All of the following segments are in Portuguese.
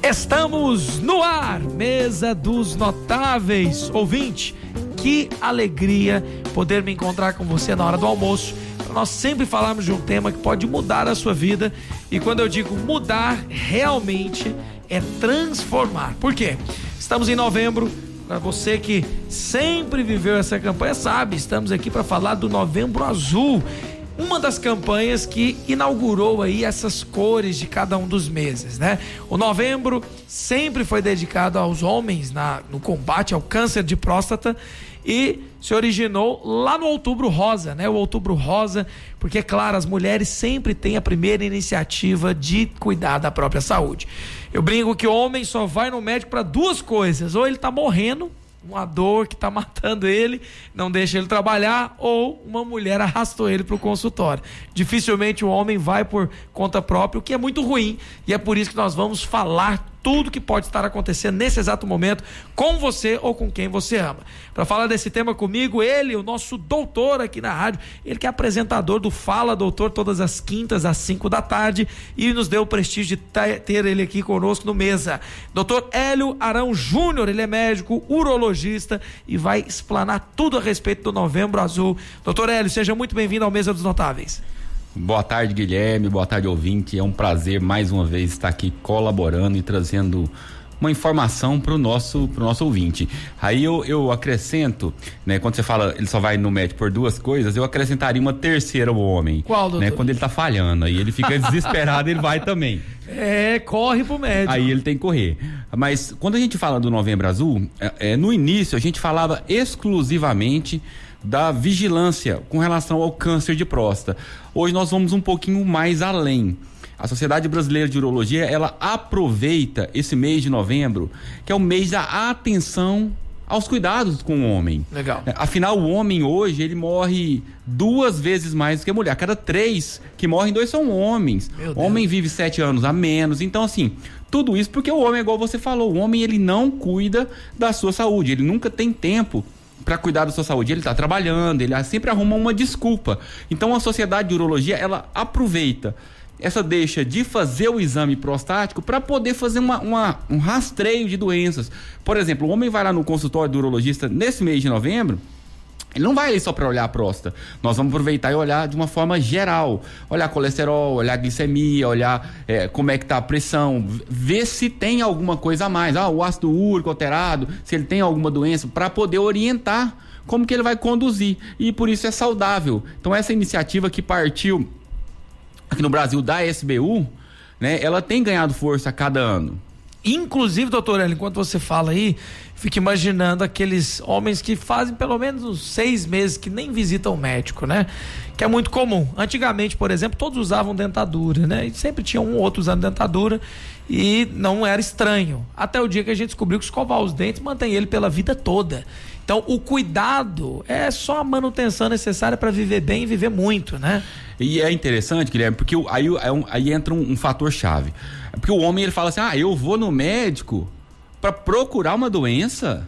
Estamos no ar, Mesa dos Notáveis. Ouvinte, que alegria poder me encontrar com você na hora do almoço. Nós sempre falamos de um tema que pode mudar a sua vida. E quando eu digo mudar, realmente é transformar. Por quê? Estamos em novembro. Para você que sempre viveu essa campanha, sabe, estamos aqui para falar do Novembro Azul. Uma das campanhas que inaugurou aí essas cores de cada um dos meses, né? O novembro sempre foi dedicado aos homens no combate ao câncer de próstata e se originou lá no Outubro Rosa, né? O Outubro Rosa, porque, claro, as mulheres sempre têm a primeira iniciativa de cuidar da própria saúde. Eu brinco que o homem só vai no médico para duas coisas: ou ele tá morrendo, uma dor que tá matando ele, não deixa ele trabalhar, ou uma mulher arrastou ele pro consultório. Dificilmente o homem vai por conta própria, o que é muito ruim, e é por isso que nós vamos falar tudo que pode estar acontecendo nesse exato momento com você ou com quem você ama. Para falar desse tema comigo, ele, o nosso doutor aqui na rádio, ele que é apresentador do Fala Doutor todas as quintas às 5 da tarde e nos deu o prestígio de ter ele aqui conosco no Mesa. Doutor Hélio Arão Júnior, ele é médico, urologista e vai explanar tudo a respeito do Novembro Azul. Doutor Hélio, seja muito bem-vindo ao Mesa dos Notáveis. Boa tarde, Guilherme, boa tarde, ouvinte. É um prazer mais uma vez estar aqui colaborando e trazendo uma informação para o nosso ouvinte. Aí eu acrescento, né, quando você fala ele só vai no médico por duas coisas, eu acrescentaria uma terceira ao homem. Qual, doutor? Né, quando ele tá falhando, aí ele fica desesperado, ele vai também. Corre pro médico. Aí ele tem que correr. Mas quando a gente fala do Novembro Azul, no início a gente falava exclusivamente da vigilância com relação ao câncer de próstata. Hoje nós vamos um pouquinho mais além. A Sociedade Brasileira de Urologia, ela aproveita esse mês de novembro, que é o mês da atenção aos cuidados com o homem. Legal. Afinal, o homem hoje, ele morre 2 vezes mais do que a mulher. A cada 3 que morrem, 2 são homens. O homem vive 7 anos a menos. Então, assim, tudo isso porque o homem, igual você falou, o homem, ele não cuida da sua saúde. Ele nunca tem tempo para cuidar da sua saúde. Ele está trabalhando, ele sempre arruma uma desculpa. Então a Sociedade de Urologia, ela aproveita essa deixa de fazer o exame prostático para poder fazer um rastreio de doenças. Por exemplo, o homem vai lá no consultório do urologista nesse mês de novembro, ele não vai ali só para olhar a próstata. Nós vamos aproveitar e olhar de uma forma geral. Olhar colesterol, olhar glicemia, olhar como é que tá a pressão, ver se tem alguma coisa a mais. O ácido úrico alterado, se ele tem alguma doença, para poder orientar como que ele vai conduzir. E por isso é saudável. Então essa iniciativa que partiu aqui no Brasil da SBU, né, ela tem ganhado força a cada ano. Inclusive, doutor Hélio, enquanto você fala aí, fico imaginando aqueles homens que fazem pelo menos uns 6 meses que nem visitam o médico, né? Que é muito comum. Antigamente, por exemplo, todos usavam dentadura, né? E sempre tinha um ou outro usando dentadura e não era estranho. Até o dia que a gente descobriu que escovar os dentes mantém ele pela vida toda. Então, o cuidado é só a manutenção necessária para viver bem e viver muito, né? E é interessante, Guilherme, porque aí entra um fator chave. Porque o homem, ele fala assim, eu vou no médico para procurar uma doença.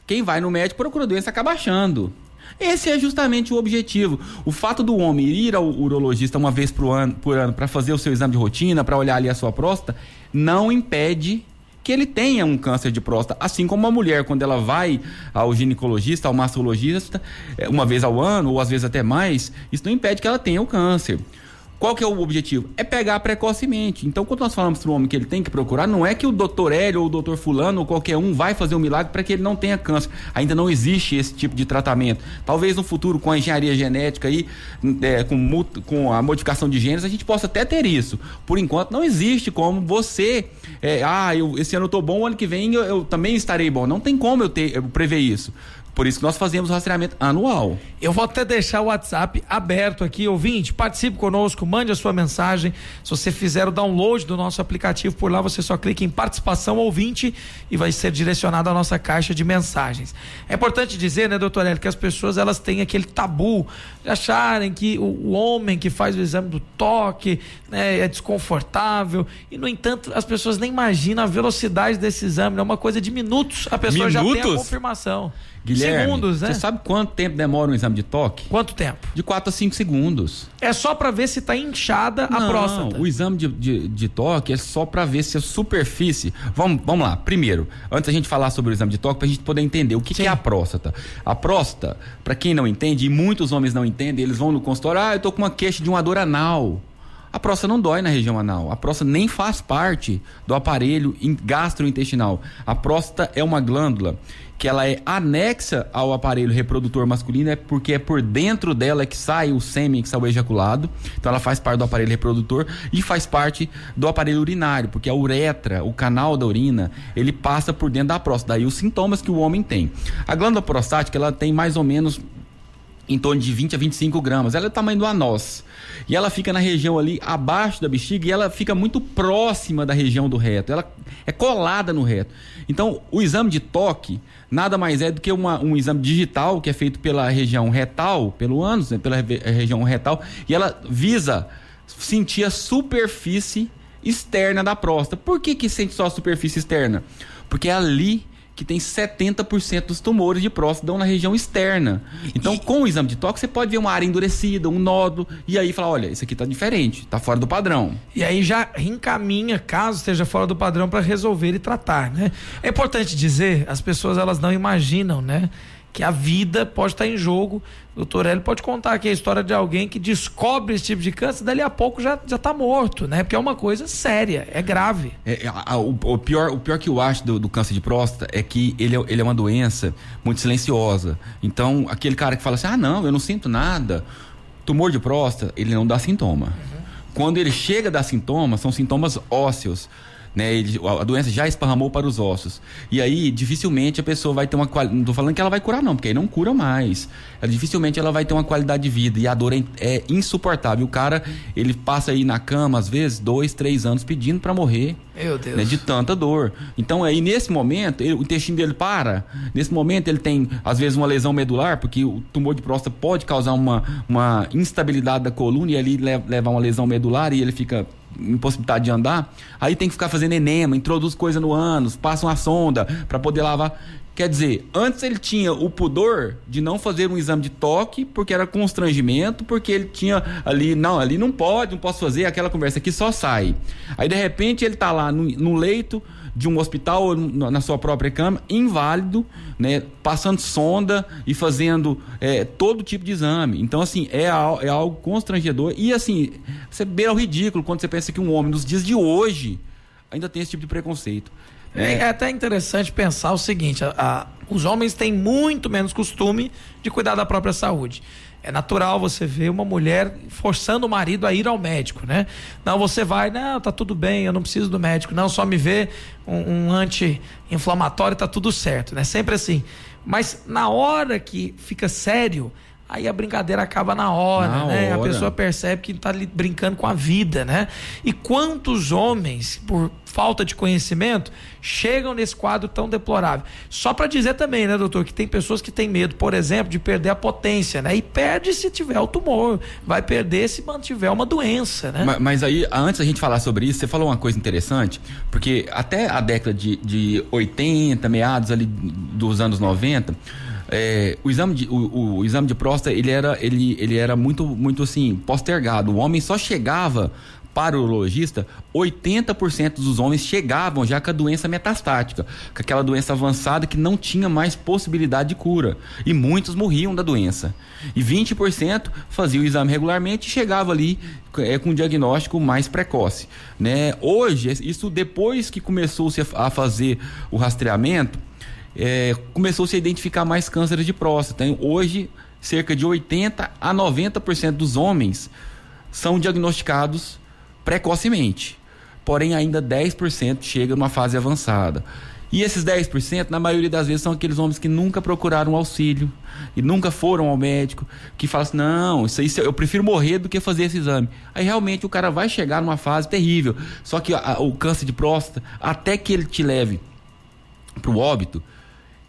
Quem vai no médico procura doença acaba achando. Esse é justamente o objetivo. O fato do homem ir ao urologista uma vez por ano para fazer o seu exame de rotina, para olhar ali a sua próstata, não impede que ele tenha um câncer de próstata, assim como a mulher, quando ela vai ao ginecologista, ao mastologista, uma vez ao ano, ou às vezes até mais, isso não impede que ela tenha o câncer. Qual que é o objetivo? É pegar precocemente. Então, quando nós falamos para o homem que ele tem que procurar, não é que o doutor Hélio ou o doutor fulano ou qualquer um vai fazer um milagre para que ele não tenha câncer. Ainda não existe esse tipo de tratamento. Talvez no futuro, com a engenharia genética aí, com a modificação de genes, a gente possa até ter isso. Por enquanto, não existe como você... esse ano eu estou bom, o ano que vem eu também estarei bom. Não tem como eu prever isso. Por isso que nós fazemos o rastreamento anual. Eu vou até deixar o WhatsApp aberto aqui, ouvinte, participe conosco, mande a sua mensagem. Se você fizer o download do nosso aplicativo, por lá você só clica em participação ouvinte e vai ser direcionado à nossa caixa de mensagens. É importante dizer, né, doutor Hélio, que as pessoas, elas têm aquele tabu de acharem que o homem que faz o exame do toque, né, é desconfortável, e no entanto as pessoas nem imaginam a velocidade desse exame, é uma coisa de minutos, a pessoa já tem a confirmação. Guilherme, segundos, né? Você sabe quanto tempo demora um exame de toque? Quanto tempo? De 4 a 5 segundos. É só pra ver se tá inchada a próstata. O exame de toque é só pra ver se a superfície... Vamos lá, primeiro, antes a gente falar sobre o exame de toque, pra gente poder entender o que é a próstata. A próstata, pra quem não entende, e muitos homens não entendem, eles vão no consultório, eu tô com uma queixa de uma dor anal. A próstata não dói na região anal. A próstata nem faz parte do aparelho gastrointestinal. A próstata é uma glândula que ela é anexa ao aparelho reprodutor masculino, porque é por dentro dela que sai o sêmen, que sai o ejaculado. Então ela faz parte do aparelho reprodutor e faz parte do aparelho urinário, porque a uretra, o canal da urina, ele passa por dentro da próstata. Daí os sintomas que o homem tem. A glândula prostática, ela tem mais ou menos em torno de 20 a 25 gramas. Ela é do tamanho do anós. E ela fica na região ali abaixo da bexiga e ela fica muito próxima da região do reto. Ela é colada no reto. Então, o exame de toque nada mais é do que um exame digital que é feito pela região retal, pelo ânus, né, pela região retal, e ela visa sentir a superfície externa da próstata. Por que sente só a superfície externa? Porque é ali que tem 70% dos tumores de próstata dão na região externa. Então, com o exame de toque, você pode ver uma área endurecida, um nódulo, e aí falar, olha, isso aqui tá diferente, tá fora do padrão. E aí já encaminha, caso esteja fora do padrão, para resolver e tratar, né? É importante dizer, as pessoas elas não imaginam, né, que a vida pode estar em jogo. O doutor Hélio pode contar aqui a história de alguém que descobre esse tipo de câncer, dali a pouco já tá morto, né? Porque é uma coisa séria, é grave. O pior que eu acho do câncer de próstata é que ele é uma doença muito silenciosa. Então, aquele cara que fala assim, não, eu não sinto nada. Tumor de próstata, ele não dá sintoma. Quando ele chega a dar sintomas, são sintomas ósseos. Né, a doença já esparramou para os ossos. E aí, dificilmente a pessoa vai ter uma qualidade. Não estou falando que ela vai curar, não, porque aí não cura mais. Dificilmente ela vai ter uma qualidade de vida. E a dor é insuportável. O cara, ele passa aí na cama, às vezes, 2, 3 anos pedindo para morrer. Meu Deus. Né, de tanta dor. Então, aí, nesse momento, o intestino dele para. Nesse momento, ele tem, às vezes, uma lesão medular, porque o tumor de próstata pode causar uma instabilidade da coluna e ali levar uma lesão medular e ele fica impossibilidade de andar. Aí tem que ficar fazendo enema, introduz coisa no ânus, passa uma sonda para poder lavar. Quer dizer, antes ele tinha o pudor de não fazer um exame de toque, porque era constrangimento, porque ele tinha ali não pode, não posso fazer, aquela conversa aqui só sai. Aí de repente ele tá lá no leito de um hospital ou na sua própria cama, inválido, né, passando sonda e fazendo todo tipo de exame. Então assim, é algo constrangedor e assim, você beira o ridículo quando você pensa que um homem nos dias de hoje ainda tem esse tipo de preconceito. É até interessante pensar o seguinte, os homens têm muito menos costume de cuidar da própria saúde. É natural você ver uma mulher forçando o marido a ir ao médico, né? Não, você vai, não, tá tudo bem, eu não preciso do médico, não, só me vê um anti-inflamatório, tá tudo certo, né? Sempre assim. Mas na hora que fica sério, aí a brincadeira acaba na hora, né? A pessoa percebe que tá ali brincando com a vida, né? E quantos homens, por falta de conhecimento, chegam nesse quadro tão deplorável? Só para dizer também, né, doutor, que tem pessoas que têm medo, por exemplo, de perder a potência, né? E perde se tiver o tumor, vai perder se mantiver uma doença, né? Mas aí, antes da gente falar sobre isso, você falou uma coisa interessante, porque até a década de 80, meados ali dos anos 90, o exame de próstata ele era muito assim postergado. O homem só chegava para o urologista, 80% dos homens chegavam já com a doença metastática, com aquela doença avançada que não tinha mais possibilidade de cura, e muitos morriam da doença, e 20% faziam o exame regularmente e chegava ali com um diagnóstico mais precoce, né? Hoje, isso depois que começou-se a fazer o rastreamento, começou-se a identificar mais cânceres de próstata. Então, hoje, cerca de 80% a 90% dos homens são diagnosticados precocemente. Porém, ainda 10% chega numa fase avançada. E esses 10%, na maioria das vezes, são aqueles homens que nunca procuraram auxílio e nunca foram ao médico, que falam assim, não, isso aí eu prefiro morrer do que fazer esse exame. Aí realmente o cara vai chegar numa fase terrível. Só que o câncer de próstata, até que ele te leve para o óbito,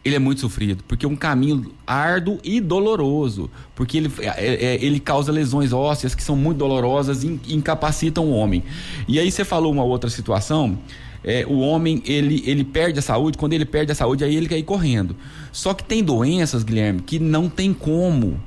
ele é muito sofrido, porque é um caminho árduo e doloroso, porque ele causa lesões ósseas que são muito dolorosas e incapacitam o homem. E aí você falou uma outra situação, o homem, ele perde a saúde. Quando ele perde a saúde, aí ele quer ir correndo. Só que tem doenças, Guilherme, que não tem como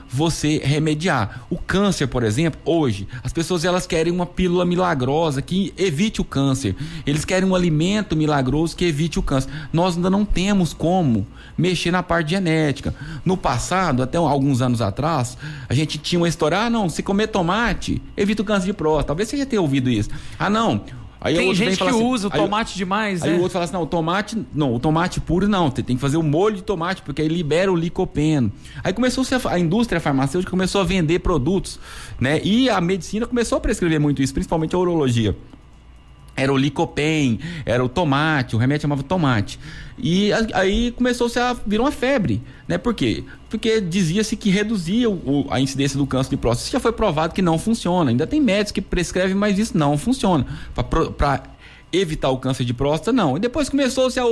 você remediar. O câncer, por exemplo, hoje, as pessoas elas querem uma pílula milagrosa que evite o câncer. Eles querem um alimento milagroso que evite o câncer. Nós ainda não temos como mexer na parte genética. No passado, até alguns anos atrás, a gente tinha uma história, se comer tomate, evita o câncer de próstata. Talvez você já tenha ouvido isso. Aí tem gente que assim, usa o tomate demais, né? Aí o outro fala assim, o tomate puro não, tem que fazer o molho de tomate, porque aí libera o licopeno. Aí a indústria farmacêutica começou a vender produtos, né? E a medicina começou a prescrever muito isso, principalmente a urologia. Era o Licopen, era o tomate, o remédio chamava tomate. E aí virou uma febre, né? Por quê? Porque dizia-se que reduzia a incidência do câncer de próstata. Isso já foi provado que não funciona. Ainda tem médicos que prescrevem, mas isso não funciona. Para evitar o câncer de próstata, não. E depois começou-se a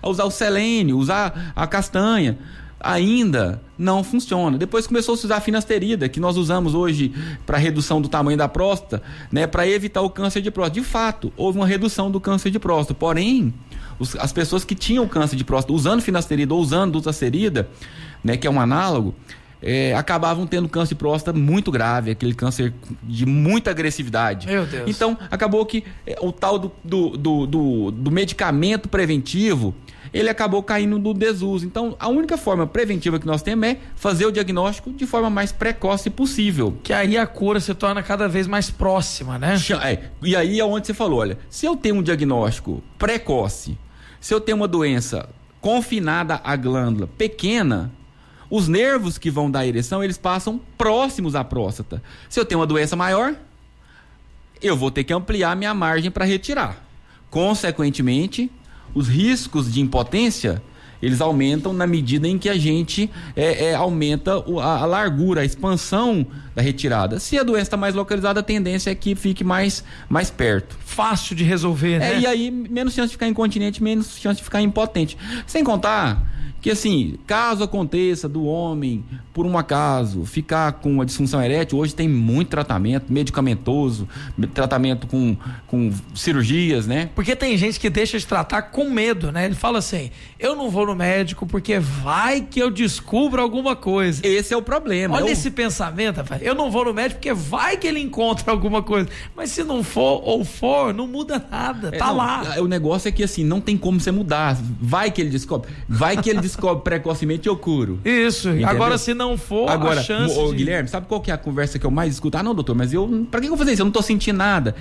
usar o selênio, usar a castanha. Ainda não funciona. Depois começou a se usar a finasterida, que nós usamos hoje para redução do tamanho da próstata, né, para evitar o câncer de próstata. De fato, houve uma redução do câncer de próstata. Porém, as pessoas que tinham câncer de próstata usando finasterida ou usando dutasterida, né, que é um análogo, acabavam tendo câncer de próstata muito grave, aquele câncer de muita agressividade. Meu Deus. Então, acabou que o tal do medicamento preventivo, ele acabou caindo no desuso. Então, a única forma preventiva que nós temos é fazer o diagnóstico de forma mais precoce possível. Que aí a cura se torna cada vez mais próxima, né? E aí é onde você falou, olha, se eu tenho um diagnóstico precoce, se eu tenho uma doença confinada à glândula pequena, os nervos que vão dar ereção, eles passam próximos à próstata. Se eu tenho uma doença maior, eu vou ter que ampliar minha margem para retirar. Consequentemente, os riscos de impotência, eles aumentam na medida em que a gente aumenta a largura, a expansão da retirada. Se a doença está mais localizada, a tendência é que fique mais perto. Fácil de resolver, né? E aí, menos chance de ficar incontinente, menos chance de ficar impotente. Sem contar que, assim, caso aconteça do homem, por um acaso, ficar com uma disfunção erétil, hoje tem muito tratamento medicamentoso, tratamento com cirurgias, né? Porque tem gente que deixa de tratar com medo, né? Ele fala assim, eu não vou no médico porque vai que eu descubro alguma coisa. Esse é o problema. Olha esse pensamento, rapaz. Eu não vou no médico porque vai que ele encontra alguma coisa. Mas se não for ou for, não muda nada. Lá. O negócio é que, assim, não tem como você mudar. Vai que ele descobre. Vai que ele descobre precocemente, eu curo. Isso. Entendeu? Agora, se não for, a chance de... Guilherme, sabe qual que é a conversa que eu mais escuto? Não, doutor, mas pra que eu vou fazer isso? Eu não tô sentindo nada.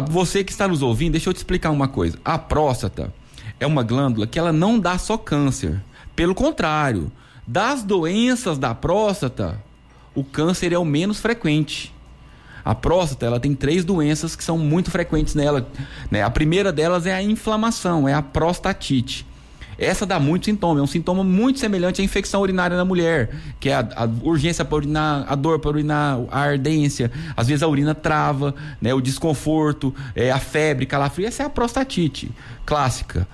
Você que está nos ouvindo, deixa eu te explicar uma coisa. A próstata é uma glândula que ela não dá só câncer. Pelo contrário, das doenças da próstata, o câncer é o menos frequente. A próstata, ela tem 3 doenças que são muito frequentes nela, né? A primeira delas é a inflamação, é a prostatite. Essa dá muito sintoma, é um sintoma muito semelhante à infecção urinária na mulher, que é a urgência para urinar, a dor para urinar, a ardência, às vezes a urina trava, né, o desconforto, a febre, calafrio. Essa é a prostatite clássica.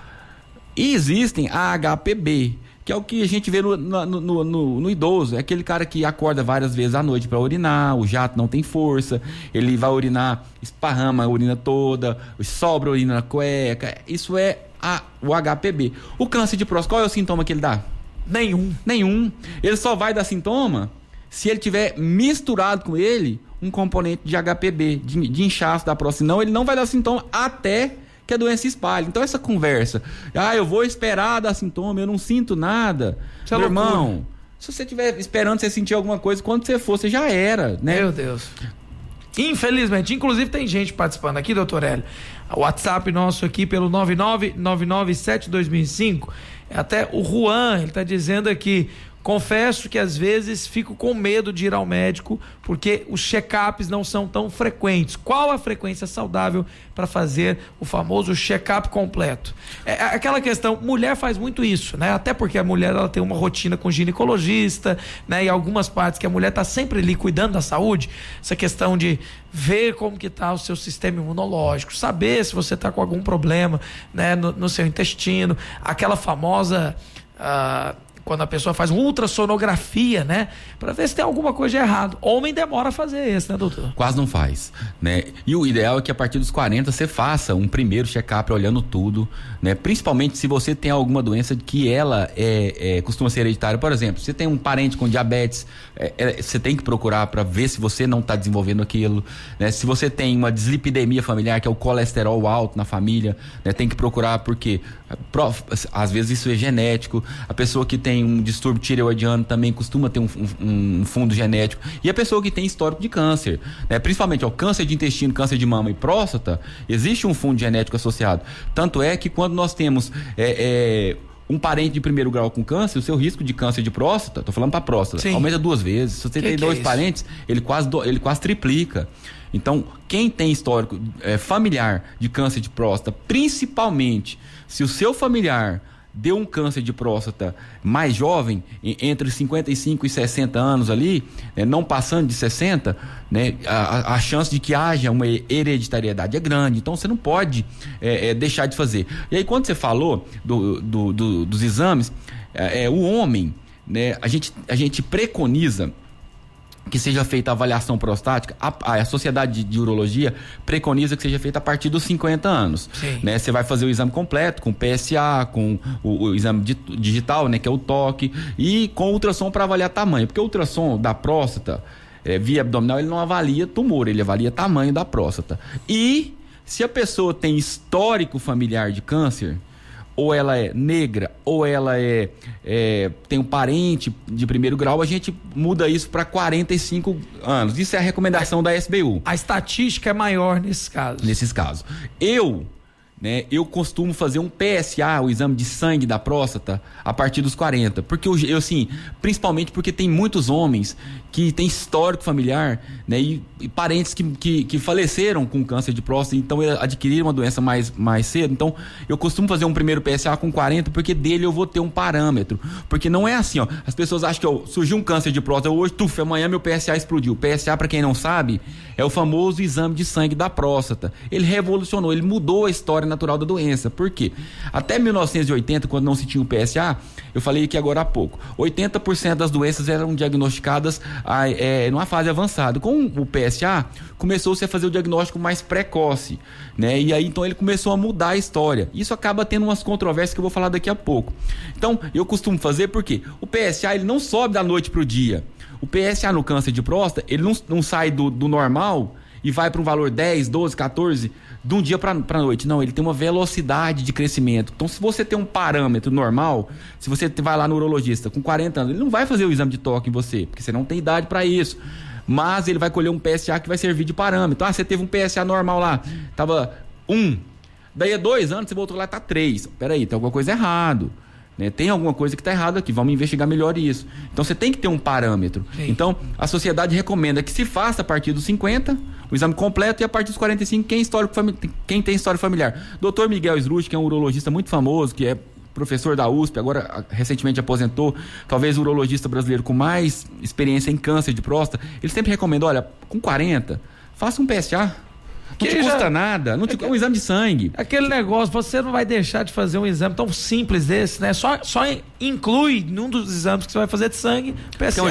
E existem a HPB, que é o que a gente vê no idoso, é aquele cara que acorda várias vezes à noite para urinar, o jato não tem força, ele vai urinar, esparrama a urina toda, sobra a urina na cueca. Isso é o HPB. O câncer de próstata, qual é o sintoma que ele dá? Nenhum. Ele só vai dar sintoma se ele tiver misturado com ele um componente de HPB, de inchaço da próstata. Senão ele não vai dar sintoma até que a doença espalhe. Então essa conversa, eu vou esperar dar sintoma, eu não sinto nada. Meu irmão, se você estiver esperando você sentir alguma coisa, quando você for, você já era, né? Meu Deus. Infelizmente, inclusive tem gente participando aqui, doutor Hélio. O WhatsApp nosso aqui pelo 999972005. Até o Juan, ele tá dizendo aqui: confesso que às vezes fico com medo de ir ao médico porque os check-ups não são tão frequentes. Qual a frequência saudável para fazer o famoso check-up completo? É aquela questão, mulher faz muito isso, né? Até porque a mulher ela tem uma rotina com ginecologista, né? E algumas partes que a mulher tá sempre ali cuidando da saúde. Essa questão de ver como que tá o seu sistema imunológico, saber se você tá com algum problema, né? No seu intestino, aquela famosa... quando a pessoa faz ultrassonografia, né? Pra ver se tem alguma coisa de errado. Homem demora a fazer isso, né, doutor? Quase não faz, né? E o ideal é que a partir dos 40 você faça um primeiro check-up olhando tudo, né? Principalmente se você tem alguma doença que ela costuma ser hereditária. Por exemplo, você tem um parente com diabetes, você tem que procurar para ver se você não está desenvolvendo aquilo, né? Se você tem uma dislipidemia familiar, que é o colesterol alto na família, né? Tem que procurar porque às vezes isso é genético. A pessoa que tem um distúrbio tireoidiano também costuma ter um fundo genético. E a pessoa que tem histórico de câncer, né? Principalmente câncer de intestino, câncer de mama e próstata, existe um fundo genético associado. Tanto é que quando nós temos um parente de primeiro grau com câncer, o seu risco de câncer de próstata, tô falando para próstata, Sim. aumenta 2 vezes. Se você tem 2 parentes, ele quase triplica. Então, quem tem histórico familiar de câncer de próstata, principalmente se o seu familiar deu um câncer de próstata mais jovem, entre 55 e 60 anos ali, não passando de 60, né, a chance de que haja uma hereditariedade é grande. Então você não pode deixar de fazer. E aí quando você falou dos exames, o homem, né, a gente preconiza que seja feita a avaliação prostática. A Sociedade de Urologia preconiza que seja feita a partir dos 50 anos. Né? Você vai fazer o exame completo, com PSA, com o exame digital, né, que é o toque, e com ultrassom para avaliar tamanho. Porque o ultrassom da próstata, via abdominal, ele não avalia tumor, ele avalia tamanho da próstata. E se a pessoa tem histórico familiar de câncer, ou ela é negra, ou ela tem um parente de primeiro grau, a gente muda isso para 45 anos. Isso é a recomendação da SBU. A estatística é maior nesses casos. Nesses casos. Eu costumo fazer um PSA, o exame de sangue da próstata, a partir dos 40. Porque principalmente porque tem muitos homens que têm histórico familiar, né? E parentes que faleceram com câncer de próstata, então adquiriram uma doença mais cedo. Então, eu costumo fazer um primeiro PSA com 40, porque dele eu vou ter um parâmetro. Porque não é assim, as pessoas acham que surgiu um câncer de próstata hoje, amanhã meu PSA explodiu. O PSA, para quem não sabe, é o famoso exame de sangue da próstata. Ele revolucionou, ele mudou a história natural da doença. Por quê? Até 1980, quando não se tinha o PSA, eu falei aqui agora há pouco, 80% das doenças eram diagnosticadas numa fase avançada. Com o PSA, começou-se a fazer o diagnóstico mais precoce, né? E aí, então, ele começou a mudar a história. Isso acaba tendo umas controvérsias que eu vou falar daqui a pouco. Então, eu costumo fazer porque o PSA, ele não sobe da noite pro dia. O PSA no câncer de próstata, ele não sai do normal e vai para um valor 10, 12, 14 de um dia para noite. Não, ele tem uma velocidade de crescimento. Então, se você tem um parâmetro normal, se você vai lá no urologista com 40 anos, ele não vai fazer o exame de toque em você, porque você não tem idade para isso. Mas ele vai colher um PSA que vai servir de parâmetro. Você teve um PSA normal lá, tava 1. Daí a 2 anos, você voltou lá, tá 3. Peraí, tem alguma coisa errado. Né? Tem alguma coisa que está errada aqui, vamos investigar melhor isso. Então você tem que ter um parâmetro. Sim. Então a sociedade recomenda que se faça a partir dos 50 o exame completo, e a partir dos 45 quem tem história familiar. Dr. Miguel Sluch, que é um urologista muito famoso, que é professor da USP, agora recentemente aposentou, talvez o urologista brasileiro com mais experiência em câncer de próstata, ele sempre recomenda, olha, com 40 faça um PSA. Não te custa nada, um exame de sangue. Aquele negócio, você não vai deixar de fazer um exame tão simples desse, né? Só inclui num dos exames que você vai fazer de sangue, PSA.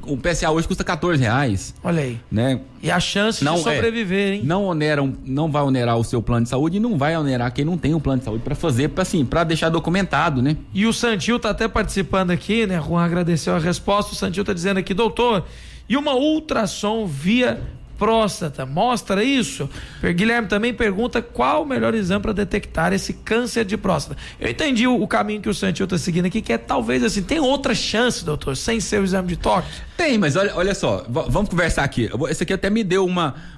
O PSA hoje custa R$14. Olha aí. Né? E a chance de sobreviver, hein? Não vai onerar o seu plano de saúde e não vai onerar quem não tem um plano de saúde para fazer, para deixar documentado, né? E o Santil tá até participando aqui, né? Juan agradeceu a resposta. O Santil tá dizendo aqui, doutor, e uma ultrassom via próstata, mostra isso? Guilherme também pergunta qual o melhor exame para detectar esse câncer de próstata. Eu entendi o caminho que o Santil está seguindo aqui, que é talvez assim, tem outra chance, doutor, sem ser o exame de toque? Tem, mas olha só, vamos conversar aqui. Esse aqui até me deu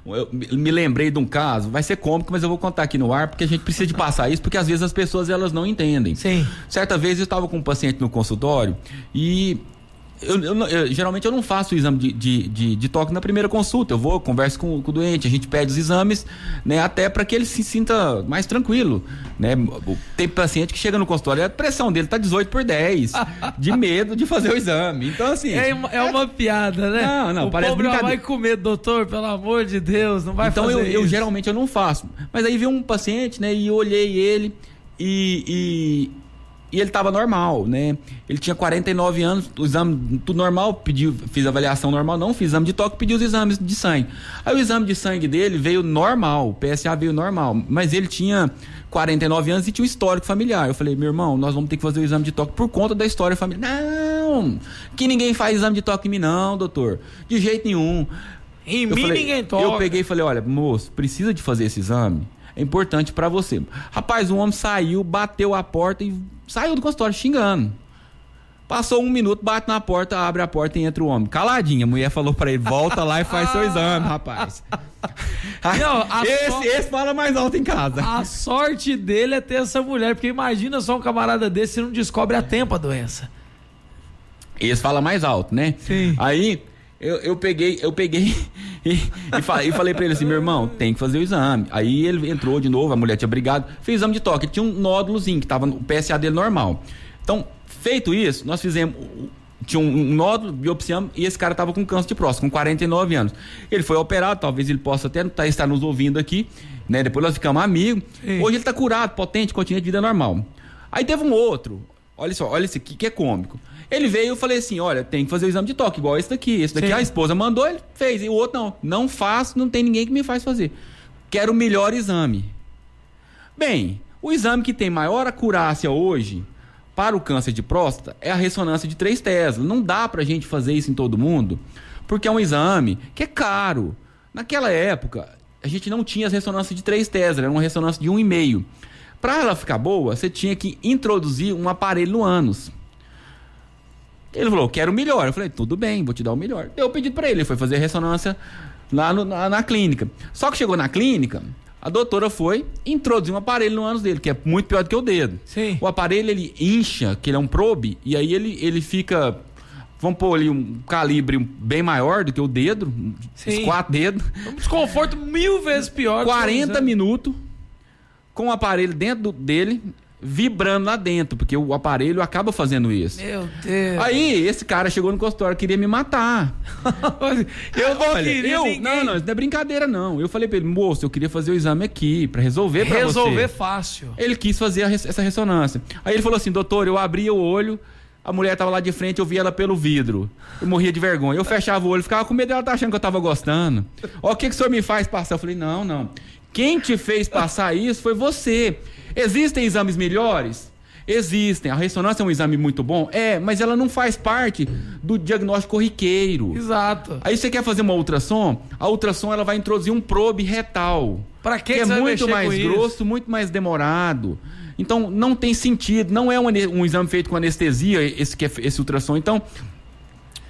eu me lembrei de um caso, vai ser cômico, mas eu vou contar aqui no ar, porque a gente precisa de passar isso, porque às vezes as pessoas elas não entendem. Sim. Certa vez eu estava com um paciente no consultório e geralmente eu não faço o exame de toque na primeira consulta. Eu vou, converso com o doente, a gente pede os exames, né, até para que ele se sinta mais tranquilo, né? Tem paciente que chega no consultório e a pressão dele tá 18/10, de medo de fazer o exame. Então assim, é uma piada, né? Não, o parece povo já vai com medo, doutor, pelo amor de Deus, não vai fazer isso. Então eu geralmente eu não faço. Mas aí veio um paciente, né, e eu olhei ele e E ele tava normal, né? Ele tinha 49 anos, o exame tudo normal, fiz avaliação normal, não fiz exame de toque, pedi os exames de sangue. Aí o exame de sangue dele veio normal, o PSA veio normal, mas ele tinha 49 anos e tinha um histórico familiar. Eu falei, meu irmão, nós vamos ter que fazer o exame de toque por conta da história familiar. Não, que ninguém faz exame de toque em mim não, doutor, de jeito nenhum. Ninguém toca. Eu peguei e falei, olha, moço, precisa de fazer esse exame? É importante pra você. Rapaz, o homem saiu, bateu a porta e saiu do consultório xingando. Passou 1 minuto, bate na porta, abre a porta e entra o homem. Caladinha, a mulher falou pra ele, volta lá e faz seu exame, rapaz. Não, esse fala mais alto em casa. A sorte dele é ter essa mulher, porque imagina só um camarada desse se não descobre a tempo a doença. Esse fala mais alto, né? Sim. Aí eu peguei e falei pra ele assim, meu irmão, tem que fazer o exame. Aí ele entrou de novo, a mulher tinha brigado, fez o exame de toque, tinha um nódulozinho que tava no PSA dele normal. Então, feito isso, nós fizemos, tinha um nódulo, biopsiamos, e esse cara tava com câncer de próstata, com 49 anos. Ele foi operado, talvez ele possa até estar nos ouvindo aqui, né? Depois nós ficamos amigos. Sim. Hoje ele tá curado, potente, continua de vida normal. Aí teve um outro, olha só, olha esse aqui que é cômico. Ele veio e eu falei assim, olha, tem que fazer o exame de toque, igual esse daqui. Esse daqui Sim. A esposa mandou, ele fez. E o outro não faço, não tem ninguém que me faz fazer. Quero o melhor exame. Bem, o exame que tem maior acurácia hoje para o câncer de próstata é a ressonância de 3 Tesla. Não dá pra gente fazer isso em todo mundo, porque é um exame que é caro. Naquela época, a gente não tinha as ressonâncias de 3 Tesla, era uma ressonância de 1,5. Para ela ficar boa, você tinha que introduzir um aparelho no ânus. Ele falou, quero o melhor. Eu falei, tudo bem, vou te dar o melhor. Deu o pedido pra ele foi fazer a ressonância lá na clínica. Só que chegou na clínica, a doutora foi introduzir um aparelho no ânus dele, que é muito pior do que o dedo. Sim. O aparelho, ele incha, que ele é um probe, e aí ele fica, vamos pôr ali um calibre bem maior do que o dedo, Sim. Os 4 dedos. Um desconforto 1000 vezes pior. 40 minutos com o aparelho dentro dele, vibrando lá dentro, porque o aparelho acaba fazendo isso. Meu Deus. Aí, esse cara chegou no consultório, queria me matar. Eu não queria Não, isso não é brincadeira, não. Eu falei pra ele, moço, eu queria fazer o exame aqui, pra resolver pra você. Resolver fácil. Ele quis fazer essa ressonância. Aí ele falou assim, doutor, eu abria o olho, a mulher tava lá de frente, eu via ela pelo vidro. Eu morria de vergonha. Eu fechava o olho, ficava com medo dela tá achando que eu tava gostando. Ó, o que o senhor me faz passar? Eu falei, não. Quem te fez passar isso foi você. Existem exames melhores? Existem. A ressonância é um exame muito bom? É, mas ela não faz parte do diagnóstico corriqueiro. Exato. Aí você quer fazer uma ultrassom? A ultrassom ela vai introduzir um probe retal. Pra que é você vai muito mexer mais com grosso, isso? muito mais demorado. Então não tem sentido. Não é um exame feito com anestesia, esse ultrassom. Então,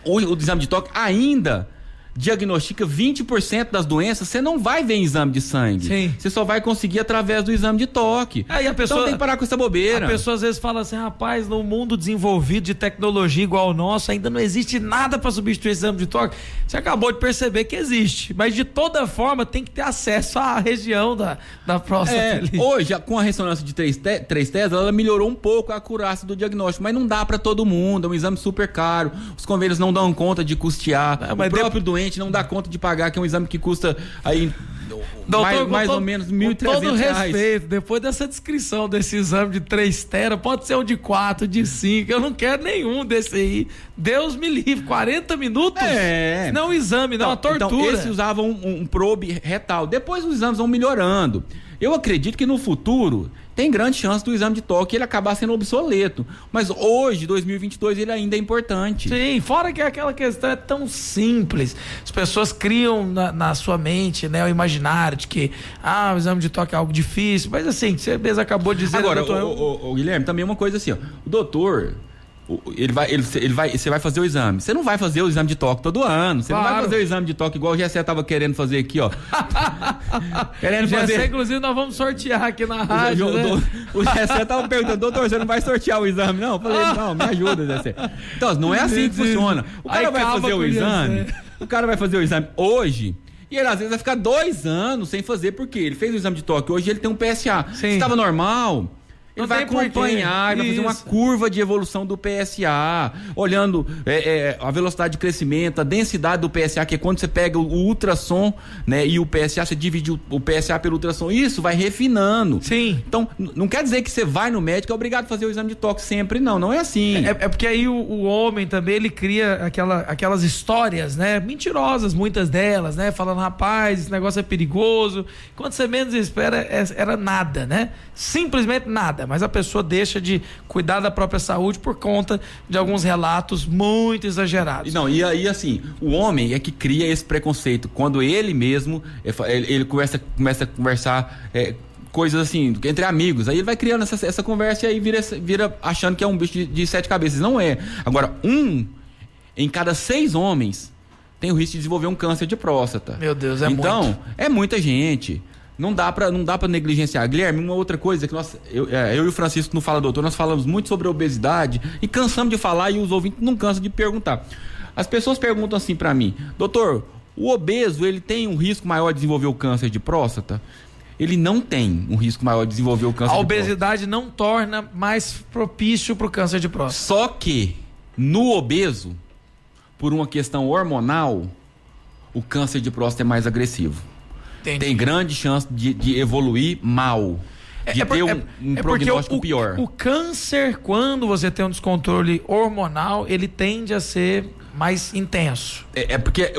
o exame de toque ainda diagnostica 20% das doenças, você não vai ver em exame de sangue. Sim. Você só vai conseguir através do exame de toque. Aí a pessoa, então tem que parar com essa bobeira. A pessoa às vezes fala assim, rapaz, no mundo desenvolvido de tecnologia igual o nosso, ainda não existe nada para substituir esse exame de toque. Você acabou de perceber que existe, mas de toda forma tem que ter acesso à região da próstata. Hoje, com a ressonância de 3 Tesla, ela melhorou um pouco a acurácia do diagnóstico, mas não dá para todo mundo, é um exame super caro, os convênios não dão conta de custear, o próprio doente não dá conta de pagar, que é um exame que custa aí doutor, mais ou menos R$1.300. Com todo respeito, depois dessa descrição desse exame de 3 tera, pode ser um de 4, de 5, eu não quero nenhum desse aí. Deus me livre, 40 minutos? Não exame, não, a tortura. Então, esses usavam um probe retal. Depois os exames vão melhorando. Eu acredito que no futuro tem grande chance do exame de toque ele acabar sendo obsoleto. Mas hoje, 2022, ele ainda é importante. Sim, fora que aquela questão é tão simples. As pessoas criam na sua mente, né, o imaginário de que o exame de toque é algo difícil. Mas assim, você mesmo acabou de dizer... Agora, o Guilherme, também é uma coisa assim, ó, o doutor... você vai fazer o exame. Você não vai fazer o exame de toque todo ano. Você não vai fazer o exame de toque igual o Gessé tava querendo fazer aqui, ó. Gessé, inclusive, nós vamos sortear aqui na rádio, o Gessé tava perguntando, doutor, você não vai sortear o exame, não? Eu falei, não, me ajuda, Gessé. Então, não é assim que funciona. O cara vai fazer o exame, hoje... E ele às vezes vai ficar 2 anos sem fazer, porque ele fez o exame de toque. Hoje ele tem um PSA. Se estava normal, Ele vai acompanhar, vai fazer uma curva de evolução do PSA, olhando a velocidade de crescimento, a densidade do PSA, que é quando você pega o ultrassom, né, e o PSA, você divide o PSA pelo ultrassom, isso vai refinando. Sim. Então, não quer dizer que você vai no médico, é obrigado a fazer o exame de toque sempre, não é assim. É porque aí o homem também, ele cria aquelas histórias, né, mentirosas, muitas delas, né, falando, rapaz, esse negócio é perigoso. Quando você menos espera, era nada, né? Simplesmente nada. Mas a pessoa deixa de cuidar da própria saúde por conta de alguns relatos muito exagerados. E aí, assim, o homem é que cria esse preconceito. Quando ele mesmo, ele começa a conversar coisas assim, entre amigos. Aí ele vai criando essa conversa e aí vira achando que é um bicho de 7 cabeças. Não é. Agora, em cada 6 homens tem o risco de desenvolver um câncer de próstata. Meu Deus, muito. Então, é muita gente. Não dá pra negligenciar. Guilherme, uma outra coisa que eu e o Francisco no Fala Doutor, nós falamos muito sobre a obesidade e cansamos de falar e os ouvintes não cansam de perguntar. As pessoas perguntam assim pra mim, doutor, o obeso, ele tem um risco maior de desenvolver o câncer de próstata? Ele não tem um risco maior de desenvolver o câncer de próstata. A obesidade não torna mais propício pro câncer de próstata. Só que, no obeso, por uma questão hormonal, o câncer de próstata é mais agressivo. Entendi. Tem grande chance de evoluir mal, de ter um prognóstico pior. O câncer, quando você tem um descontrole hormonal, ele tende a ser mais intenso. Porque...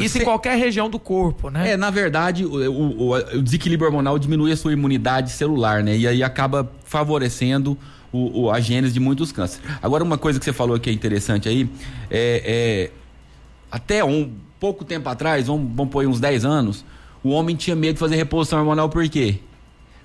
Isso em qualquer região do corpo, né? Na verdade, o desequilíbrio hormonal diminui a sua imunidade celular, né? E aí acaba favorecendo a gênese de muitos cânceres. Agora, uma coisa que você falou que é interessante aí, até pouco tempo atrás, vamos pôr uns 10 anos, o homem tinha medo de fazer reposição hormonal, por quê?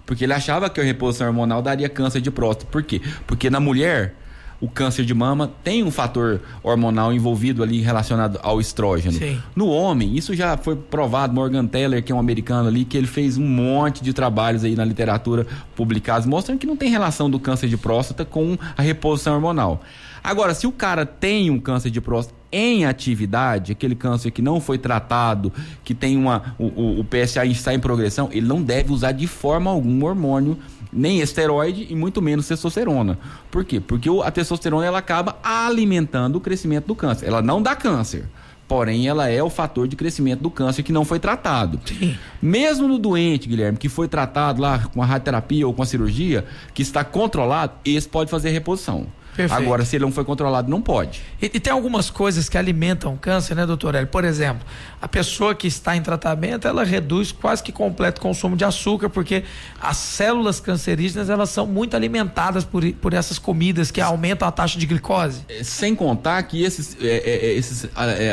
Porque ele achava que a reposição hormonal daria câncer de próstata. Por quê? Porque na mulher, o câncer de mama tem um fator hormonal envolvido ali relacionado ao estrógeno. Sim. No homem, isso já foi provado. Morgan Taylor, que é um americano ali, que ele fez um monte de trabalhos aí na literatura publicados, mostrando que não tem relação do câncer de próstata com a reposição hormonal. Agora, se o cara tem um câncer de próstata em atividade, aquele câncer que não foi tratado, que tem o PSA está em progressão, ele não deve usar de forma alguma hormônio, nem esteroide e muito menos testosterona. Por quê? Porque a testosterona ela acaba alimentando o crescimento do câncer. Ela não dá câncer, porém ela é o fator de crescimento do câncer que não foi tratado. Sim. Mesmo no doente, Guilherme, que foi tratado lá com a radioterapia ou com a cirurgia, que está controlado, esse pode fazer reposição. Perfeito. Agora, se ele não foi controlado, não pode. E tem algumas coisas que alimentam o câncer, né, doutor Hélio? Por exemplo, a pessoa que está em tratamento, ela reduz quase que completo o consumo de açúcar, porque as células cancerígenas, elas são muito alimentadas por essas comidas que aumentam a taxa de glicose. Sem contar que esses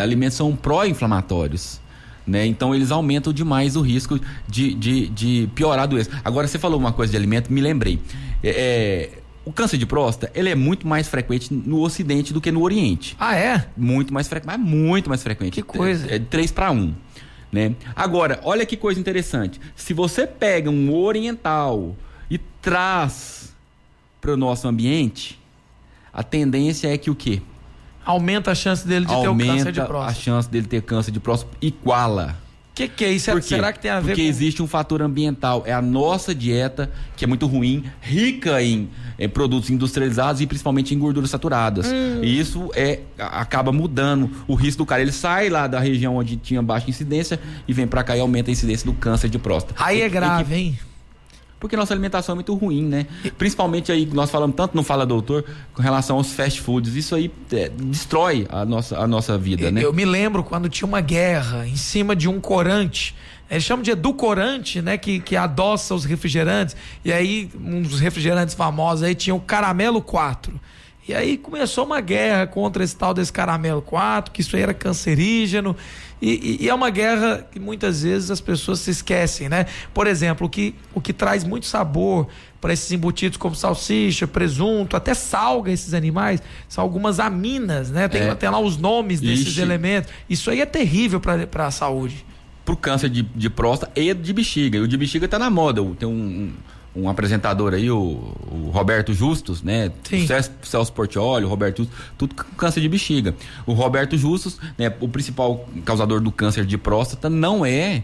alimentos são pró-inflamatórios. Né? Então eles aumentam demais o risco de piorar a doença. Agora, você falou uma coisa de alimento, me lembrei. O câncer de próstata, ele é muito mais frequente no Ocidente do que no Oriente. Ah, é? Muito mais frequente, mas muito mais frequente. Que coisa. É de 3-1, né? Agora, olha que coisa interessante. Se você pega um oriental e traz para o nosso ambiente, a tendência é que o quê? Aumenta a chance dele de ter o câncer de próstata. Aumenta a chance dele ter câncer de próstata, iguala. O que é isso? Será que tem a ver Porque com... existe um fator ambiental. É a nossa dieta, que é muito ruim, rica em produtos industrializados e principalmente em gorduras saturadas. E isso acaba mudando o risco do cara. Ele sai lá da região onde tinha baixa incidência e vem pra cá e aumenta a incidência do câncer de próstata. Aí é grave, hein? Porque nossa alimentação é muito ruim, né? Principalmente aí, nós falamos tanto no Fala Doutor, com relação aos fast foods. Isso aí destrói a nossa vida, né? Eu me lembro quando tinha uma guerra em cima de um corante. Eles chamam de edulcorante, né? Que adoça os refrigerantes. E aí, um dos refrigerantes famosos aí tinha o Caramelo 4. E aí começou uma guerra contra esse tal desse Caramelo 4, que isso aí era cancerígeno. E é uma guerra que muitas vezes as pessoas se esquecem, né? Por exemplo, o que traz muito sabor para esses embutidos como salsicha, presunto, até salga esses animais, são algumas aminas, né? Tem lá os nomes desses elementos. Isso aí é terrível para a saúde. Pro câncer de próstata e de bexiga. E o de bexiga tá na moda. Tem um apresentador aí, o Roberto Justus, né? Sim. O Celso Portiolli, o Roberto Justus, tudo com câncer de bexiga. O Roberto Justus, né? O principal causador do câncer de próstata não é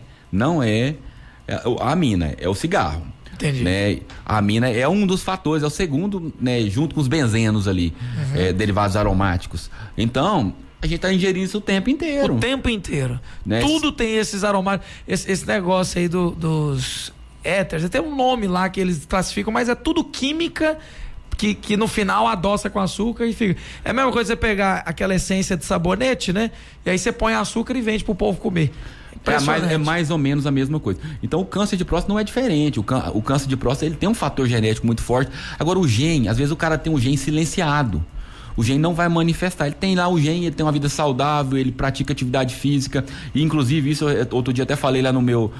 a amina, é o cigarro. Entendi. Né? A amina é um dos fatores, é o segundo, né, junto com os benzenos ali, derivados aromáticos. Então, a gente tá ingerindo isso o tempo inteiro. O tempo inteiro. Né? Tudo tem esses aromáticos. Esse negócio aí dos éteres. Tem um nome lá que eles classificam, mas é tudo química que no final adoça com açúcar e fica. É a mesma coisa você pegar aquela essência de sabonete, né? E aí você põe açúcar e vende pro povo comer. É mais ou menos a mesma coisa. Então o câncer de próstata não é diferente. O câncer de próstata ele tem um fator genético muito forte. Agora o gene, às vezes o cara tem um gene silenciado. O gene não vai manifestar. Ele tem lá o gene, ele tem uma vida saudável, ele pratica atividade física. E inclusive isso, outro dia até falei lá no meu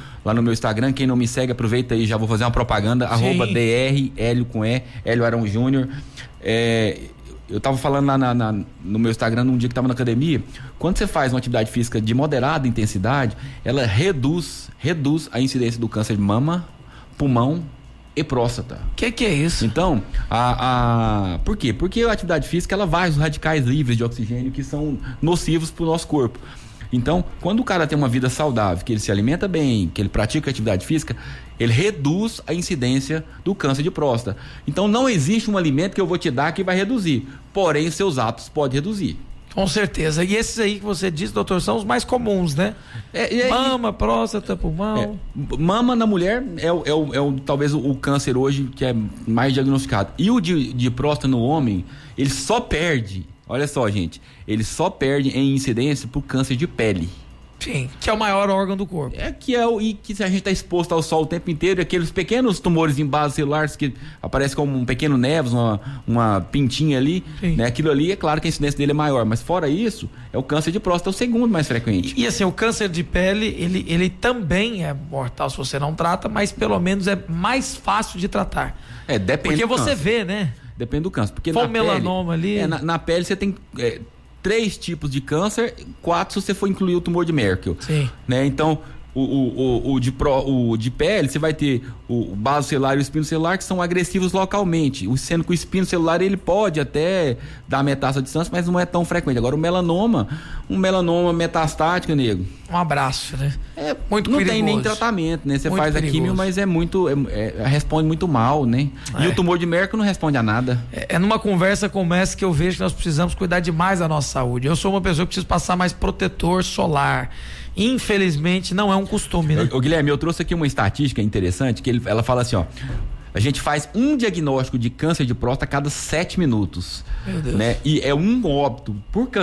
Instagram. Quem não me segue, aproveita aí, já vou fazer uma propaganda. @dr, Hélio com E, Hélio Arão Júnior. Eu tava falando lá no meu Instagram num dia que tava na academia. Quando você faz uma atividade física de moderada intensidade, ela reduz a incidência do câncer de mama, pulmão e próstata. Que é isso? Então, por quê? Porque a atividade física ela vai os radicais livres de oxigênio que são nocivos para o nosso corpo. Então, quando o cara tem uma vida saudável, que ele se alimenta bem, que ele pratica atividade física, ele reduz a incidência do câncer de próstata. Então, não existe um alimento que eu vou te dar que vai reduzir, porém, seus hábitos podem reduzir. Com certeza. E esses aí que você disse, doutor, são os mais comuns, né? Mama, próstata, pulmão. Mama na mulher talvez o câncer hoje que é mais diagnosticado. E o de próstata no homem, ele só perde, olha só, gente, ele só perde em incidência por câncer de pele. Sim, que é o maior órgão do corpo. E que se a gente está exposto ao sol o tempo inteiro, aqueles pequenos tumores em base celulares que aparecem como um pequeno névoas, uma pintinha ali, né? Aquilo ali, é claro que a incidência dele é maior, mas fora isso, é o câncer de próstata, o segundo mais frequente. E assim, o câncer de pele, ele também é mortal se você não trata, mas pelo menos é mais fácil de tratar. Depende. Porque você vê, né? Depende do câncer. Porque foi melanoma ali. Na pele você tem 3 tipos de câncer, 4 se você for incluir o tumor de Merkel. Sim. Né? Então, o de pele, você vai ter o basocelular e o espinocelular que são agressivos localmente. Sendo que o espinocelular, ele pode até dar metástase à distância, mas não é tão frequente. Agora, um melanoma metastático, nego. Um abraço, né? Muito não perigoso. Tem nem tratamento, né? Você muito faz perigoso. A químio, mas responde muito mal, né? E o tumor de Merkel não responde a nada. É numa conversa como essa que eu vejo que nós precisamos cuidar demais da nossa saúde. Eu sou uma pessoa que precisa passar mais protetor solar. Infelizmente, não é um costume, né? Guilherme, eu trouxe aqui uma estatística interessante, que ela fala assim, ó, a gente faz um diagnóstico de câncer de próstata a cada 7 minutos. Meu Deus. Né? E é um óbito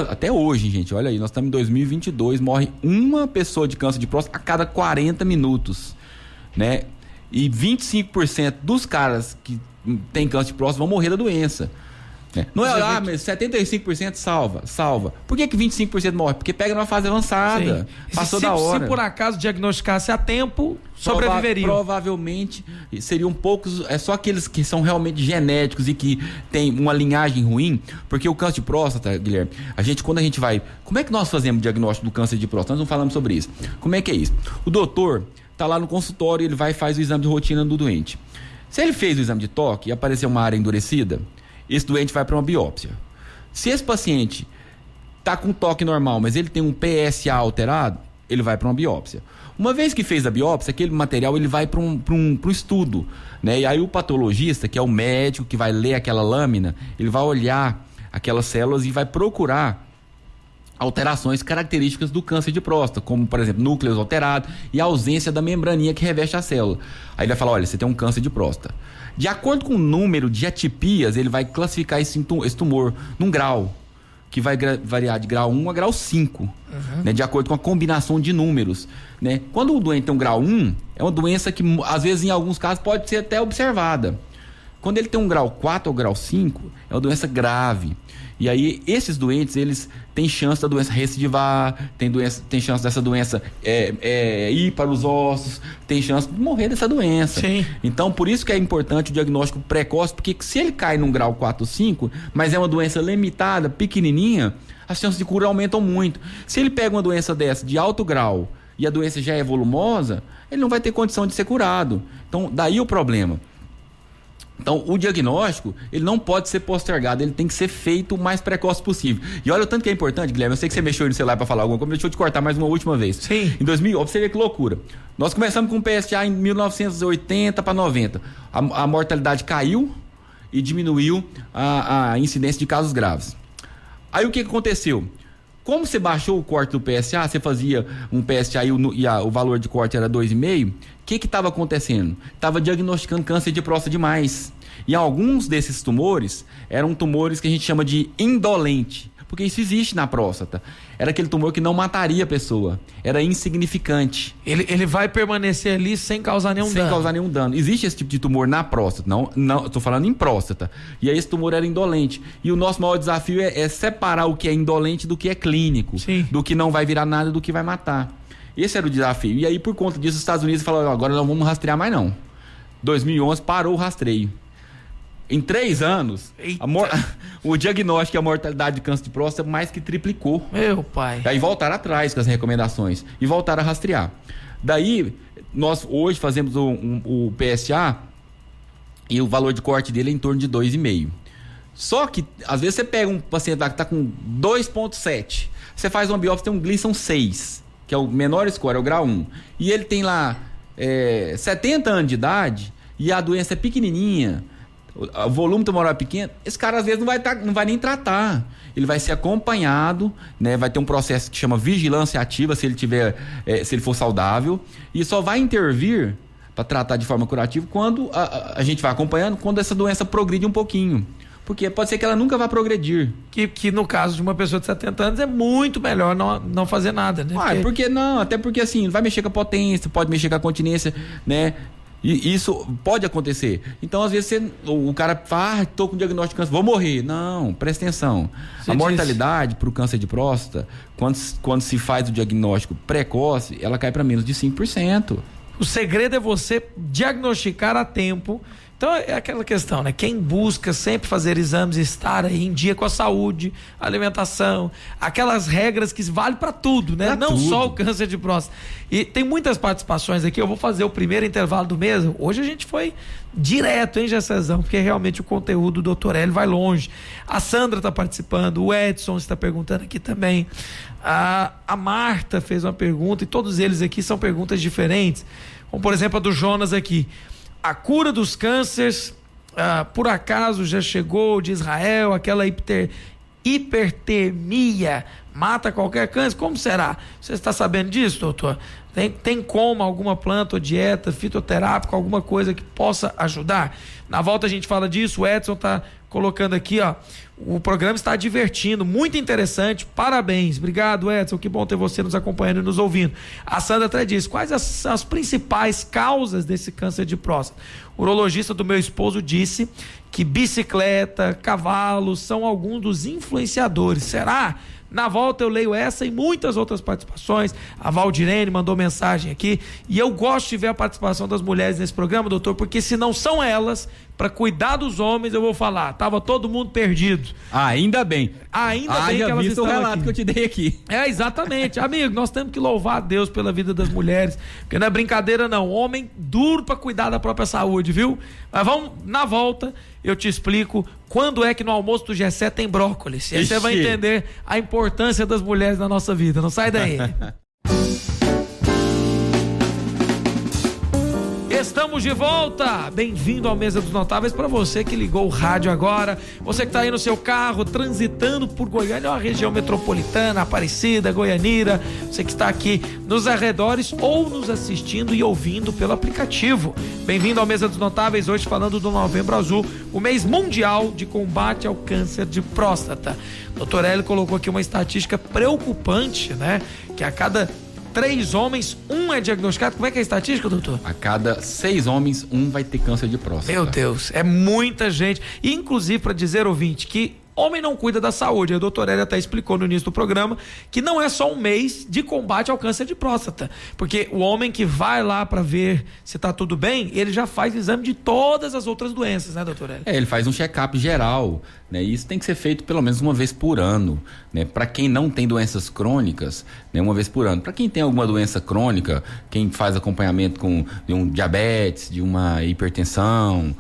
até hoje, gente, olha aí, nós estamos em 2022, morre uma pessoa de câncer de próstata a cada 40 minutos, né? E 25% dos caras que têm câncer de próstata vão morrer da doença. Não é mas 75% salva. Por que 25% morre? Porque pega numa fase avançada. Passou da hora. Se por acaso diagnosticasse a tempo, sobreviveriam. Provavelmente seriam poucos, só aqueles que são realmente genéticos e que têm uma linhagem ruim, porque o câncer de próstata, Guilherme, quando a gente vai... Como é que nós fazemos o diagnóstico do câncer de próstata? Nós não falamos sobre isso. Como é que é isso? O doutor tá lá no consultório, ele vai e faz o exame de rotina do doente. Se ele fez o exame de toque e apareceu uma área endurecida, esse doente vai para uma biópsia. Se esse paciente está com toque normal, mas ele tem um PSA alterado, ele vai para uma biópsia. Uma vez que fez a biópsia, aquele material ele vai para um estudo, né? E aí o patologista, que é o médico que vai ler aquela lâmina, ele vai olhar aquelas células e vai procurar alterações características do câncer de próstata, como, por exemplo, núcleos alterados e a ausência da membraninha que reveste a célula. Aí ele vai falar, olha, você tem um câncer de próstata. De acordo com o número de atipias, ele vai classificar esse tumor num grau, que vai variar de grau 1 a grau 5, né, de acordo com a combinação de números. Né? Quando o doente tem um grau 1, é uma doença que, às vezes, em alguns casos, pode ser até observada. Quando ele tem um grau 4 ou grau 5, é uma doença grave. E aí, esses doentes, eles têm chance da doença recidivar, tem chance dessa doença ir para os ossos, tem chance de morrer dessa doença. Sim. Então, por isso que é importante o diagnóstico precoce, porque se ele cai num grau 4 ou 5, mas é uma doença limitada, pequenininha, as chances de cura aumentam muito. Se ele pega uma doença dessa de alto grau e a doença já é volumosa, ele não vai ter condição de ser curado. Então, daí o problema. Então, o diagnóstico, ele não pode ser postergado, ele tem que ser feito o mais precoce possível. E olha o tanto que é importante, Guilherme, eu sei que você mexeu no celular para falar alguma coisa, deixa eu te cortar mais uma última vez. Sim. Em 2000, observe que loucura. Nós começamos com o PSA em 1980 para 90. A mortalidade caiu e diminuiu a incidência de casos graves. Aí o que aconteceu? Como você baixou o corte do PSA, você fazia um PSA e o valor de corte era 2,5, o que estava acontecendo? Estava diagnosticando câncer de próstata demais. E alguns desses tumores eram tumores que a gente chama de indolente, porque isso existe na próstata. Era aquele tumor que não mataria a pessoa, era insignificante. Ele vai permanecer ali sem causar nenhum dano. Sem causar nenhum dano. Existe esse tipo de tumor na próstata, não, estou falando em próstata. E aí esse tumor era indolente. E o nosso maior desafio é separar o que é indolente do que é clínico, Sim. do que não vai virar nada, do que vai matar. Esse era o desafio. E aí, por conta disso, os Estados Unidos falaram, agora não vamos rastrear mais não. 2011 parou o rastreio. Em 3 anos, o diagnóstico e a mortalidade de câncer de próstata mais que triplicou. Meu pai. Aí voltaram atrás com as recomendações e voltaram a rastrear. Daí, nós hoje fazemos o PSA e o valor de corte dele é em torno de 2,5. Só que, às vezes, você pega um paciente lá que está com 2,7. Você faz uma biópsia, tem um Gleason 6, que é o menor score, é o grau 1. E ele tem lá 70 anos de idade e a doença é pequenininha, o volume tumoral é pequeno, esse cara às vezes não vai nem tratar. Ele vai ser acompanhado, né? Vai ter um processo que chama vigilância ativa, se ele for saudável, e só vai intervir para tratar de forma curativa quando a gente vai acompanhando, quando essa doença progride um pouquinho. Porque pode ser que ela nunca vá progredir. Que no caso de uma pessoa de 70 anos é muito melhor não fazer nada, né? Porque não, até porque assim, vai mexer com a potência, pode mexer com a continência, né? E isso pode acontecer. Então, às vezes, o cara fala, tô com diagnóstico de câncer, vou morrer. Não, presta atenção. A mortalidade para o câncer de próstata, quando se faz o diagnóstico precoce, ela cai para menos de 5%. O segredo é você diagnosticar a tempo. Então é aquela questão, né? Quem busca sempre fazer exames e estar aí em dia com a saúde, alimentação, aquelas regras que valem para tudo, né? Não só o câncer de próstata. E tem muitas participações aqui, eu vou fazer o primeiro intervalo do mês. Hoje a gente foi direto, hein, Gessezão? Porque realmente o conteúdo do Dr. Hélio vai longe. A Sandra está participando, o Edson está perguntando aqui também. A Marta fez uma pergunta e todos eles aqui são perguntas diferentes. Como, por exemplo, a do Jonas aqui. A cura dos cânceres, por acaso já chegou de Israel, aquela hipertermia mata qualquer câncer? Como será? Você está sabendo disso, doutor? Tem como alguma planta ou dieta fitoterápica, alguma coisa que possa ajudar? Na volta a gente fala disso, o Edson está colocando aqui, ó. O programa está divertindo, muito interessante, parabéns, obrigado, Edson, que bom ter você nos acompanhando e nos ouvindo. A Sandra até diz, quais as principais causas desse câncer de próstata? O urologista do meu esposo disse que bicicleta, cavalos são alguns dos influenciadores, será? Na volta eu leio essa e muitas outras participações. A Valdirene mandou mensagem aqui. E eu gosto de ver a participação das mulheres nesse programa, doutor, porque se não são elas, para cuidar dos homens, eu vou falar, tava todo mundo perdido. Ainda bem. Ainda bem que elas estão aqui. O relato que eu te dei aqui. Exatamente. Amigo, nós temos que louvar a Deus pela vida das mulheres, porque não é brincadeira não. Homem duro para cuidar da própria saúde, viu? Mas vamos, na volta, eu te explico quando é que no almoço do Gessé tem brócolis. E aí você vai entender a importância das mulheres na nossa vida. Não sai daí. Estamos de volta, bem-vindo ao Mesa dos Notáveis. Para você que ligou o rádio agora, você que está aí no seu carro, transitando por Goiânia, uma região metropolitana, Aparecida, Goianira, você que está aqui nos arredores ou nos assistindo e ouvindo pelo aplicativo. Bem-vindo ao Mesa dos Notáveis, hoje falando do Novembro Azul, o mês mundial de combate ao câncer de próstata. Dr. Hélio colocou aqui uma estatística preocupante, né? Que a cada 3 homens, 1 é diagnosticado. Como é que é a estatística, doutor? A cada 6 homens, 1 vai ter câncer de próstata. Meu Deus, é muita gente. E, inclusive, para dizer, ouvinte, que homem não cuida da saúde. A doutora Hélia até explicou no início do programa que não é só um mês de combate ao câncer de próstata. Porque o homem que vai lá para ver se tá tudo bem, ele já faz exame de todas as outras doenças, né, doutora Hélia? Ele faz um check-up geral, né? E isso tem que ser feito pelo menos uma vez por ano, né? Para quem não tem doenças crônicas, né? Uma vez por ano. Para quem tem alguma doença crônica, quem faz acompanhamento de um diabetes, de uma hipertensão,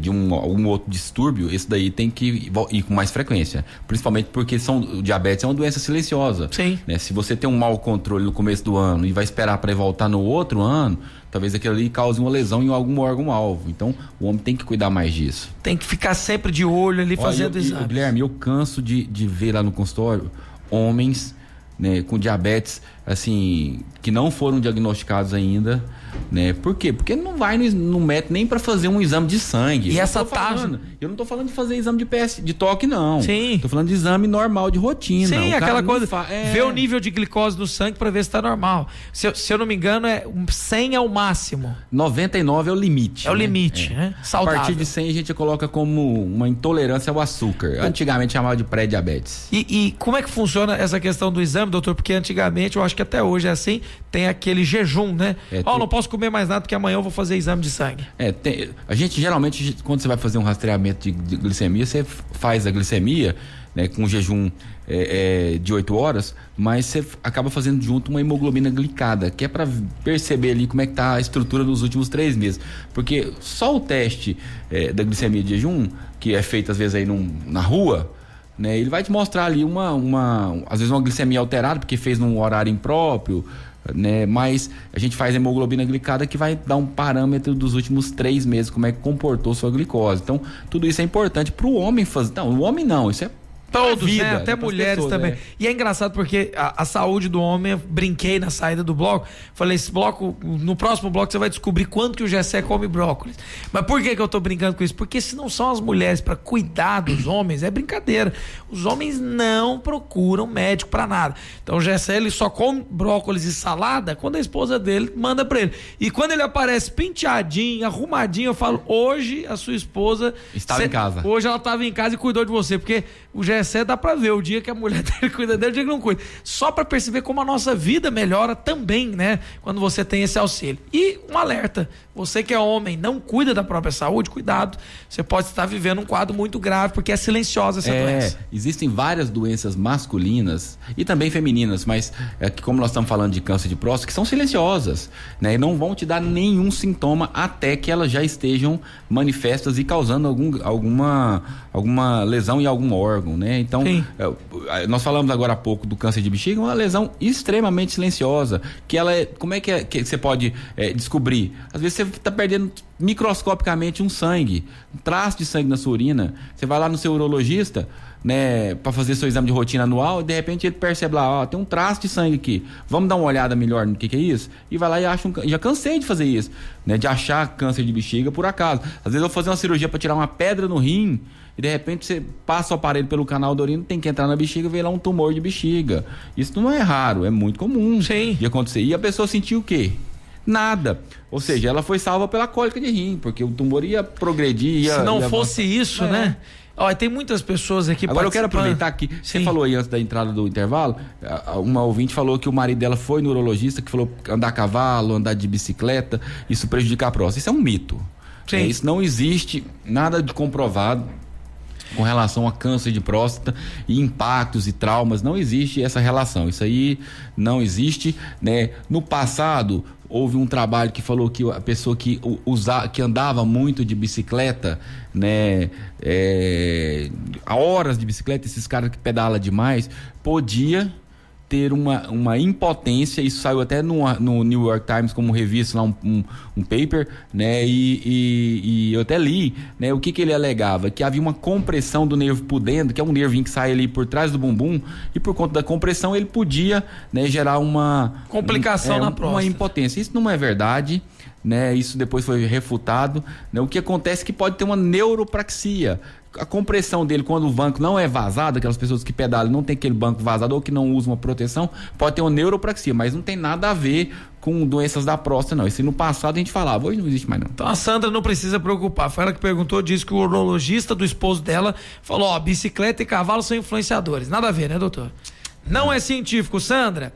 de algum outro distúrbio, esse daí tem que ir com mais frequência. Principalmente porque o diabetes é uma doença silenciosa. Sim. Né? Se você tem um mau controle no começo do ano e vai esperar para voltar no outro ano, talvez aquilo ali cause uma lesão em algum órgão-alvo. Então, o homem tem que cuidar mais disso. Tem que ficar sempre de olho ali fazendo exame. Guilherme, eu canso de ver lá no consultório homens, né, com diabetes, assim, que não foram diagnosticados ainda, né? Por quê? Porque não vai no médico nem para fazer um exame de sangue. E essa taxa... Eu não tô falando de fazer exame de toque, não. Sim. Tô falando de exame normal, de rotina. Sim, aquela coisa, ver o nível de glicose do sangue para ver se tá normal. Se eu não me engano, 100 é o máximo. 99 é o limite. É o limite, né? Saudável. A partir de 100 a gente coloca como uma intolerância ao açúcar. Antigamente chamava de pré-diabetes. E como é que funciona essa questão do exame, doutor? Porque antigamente, eu acho que até hoje é assim, tem aquele jejum, né? Não posso comer mais nada porque amanhã eu vou fazer exame de sangue. A gente geralmente, quando você vai fazer um rastreamento de glicemia, você faz a glicemia, né, com jejum de 8 horas, mas você acaba fazendo junto uma hemoglobina glicada, que é para perceber ali como é que tá a estrutura dos últimos 3 meses. Porque só o teste da glicemia de jejum, que é feito às vezes aí na rua, né, ele vai te mostrar ali às vezes uma glicemia alterada, porque fez num horário impróprio, né? Mas a gente faz hemoglobina glicada que vai dar um parâmetro dos últimos 3 meses, como é que comportou sua glicose. Então, tudo isso é importante para o homem fazer. Não, o homem não, isso é todos, vida, né? Até mulheres pessoas, também. E é engraçado porque a saúde do homem, eu brinquei na saída do bloco, falei, esse bloco, no próximo bloco você vai descobrir quanto que o Gessé come brócolis. Mas por que eu tô brincando com isso? Porque se não são as mulheres para cuidar dos homens, é brincadeira. Os homens não procuram médico para nada. Então o Gessé, ele só come brócolis e salada quando a esposa dele manda para ele. E quando ele aparece penteadinho, arrumadinho, eu falo, hoje a sua esposa estava em casa. Hoje ela estava em casa e cuidou de você, porque o Gessé dá pra ver o dia que a mulher dele cuida dele, o dia que não cuida. Só pra perceber como a nossa vida melhora também, né? Quando você tem esse auxílio. E um alerta, você que é homem, não cuida da própria saúde, cuidado. Você pode estar vivendo um quadro muito grave, porque é silenciosa essa doença. Existem várias doenças masculinas e também femininas, mas que como nós estamos falando de câncer de próstata, que são silenciosas, né? E não vão te dar nenhum sintoma até que elas já estejam manifestas e causando alguma lesão em algum órgão, né? Então, nós falamos agora há pouco do câncer de bexiga, uma lesão extremamente silenciosa, que ela como é que você pode descobrir? Às vezes você está perdendo microscopicamente um traço de sangue na sua urina, você vai lá no seu urologista, né, para fazer seu exame de rotina anual, e de repente ele percebe lá, tem um traço de sangue aqui, vamos dar uma olhada melhor no que é isso? E vai lá e acha já cansei de fazer isso, né, de achar câncer de bexiga por acaso. Às vezes eu vou fazer uma cirurgia para tirar uma pedra no rim, e de repente você passa o aparelho pelo canal da urina, tem que entrar na bexiga e ver lá um tumor de bexiga. Isso não é raro, é muito comum de acontecer. E a pessoa sentiu o quê? Nada. Ou seja, ela foi salva pela cólica de rim, porque o tumor ia progredir. Se não fosse isso, né? Ó, tem muitas pessoas aqui. Agora eu quero aproveitar que você falou aí antes da entrada do intervalo, uma ouvinte falou que o marido dela foi no urologista, que falou andar a cavalo, andar de bicicleta, isso prejudica a próstata. Isso é um mito. Isso não existe nada de comprovado com relação a câncer de próstata e impactos e traumas. Não existe essa relação. Isso aí não existe, né? No passado houve um trabalho que falou que a pessoa que andava muito de bicicleta, né, a horas de bicicleta, esses caras que pedalam demais, podia ter uma impotência. Isso saiu até no New York Times como revista, lá um paper, né, e eu até li, né, o que ele alegava, que havia uma compressão do nervo pudendo, que é um nervinho que sai ali por trás do bumbum, e por conta da compressão ele podia, né, gerar uma complicação na próstata, uma impotência. Isso não é verdade, né? Isso depois foi refutado, né? O que acontece é que pode ter uma neuropraxia. A compressão dele, quando o banco não é vazado, aquelas pessoas que pedalam não tem aquele banco vazado ou que não usam uma proteção, pode ter uma neuropraxia, mas não tem nada a ver com doenças da próstata, não. Isso no passado a gente falava, hoje não existe mais não. Então a Sandra não precisa preocupar. Foi ela que perguntou, disse que o urologista do esposo dela falou, bicicleta e cavalo são influenciadores. Nada a ver, né, doutor? Não é científico, Sandra.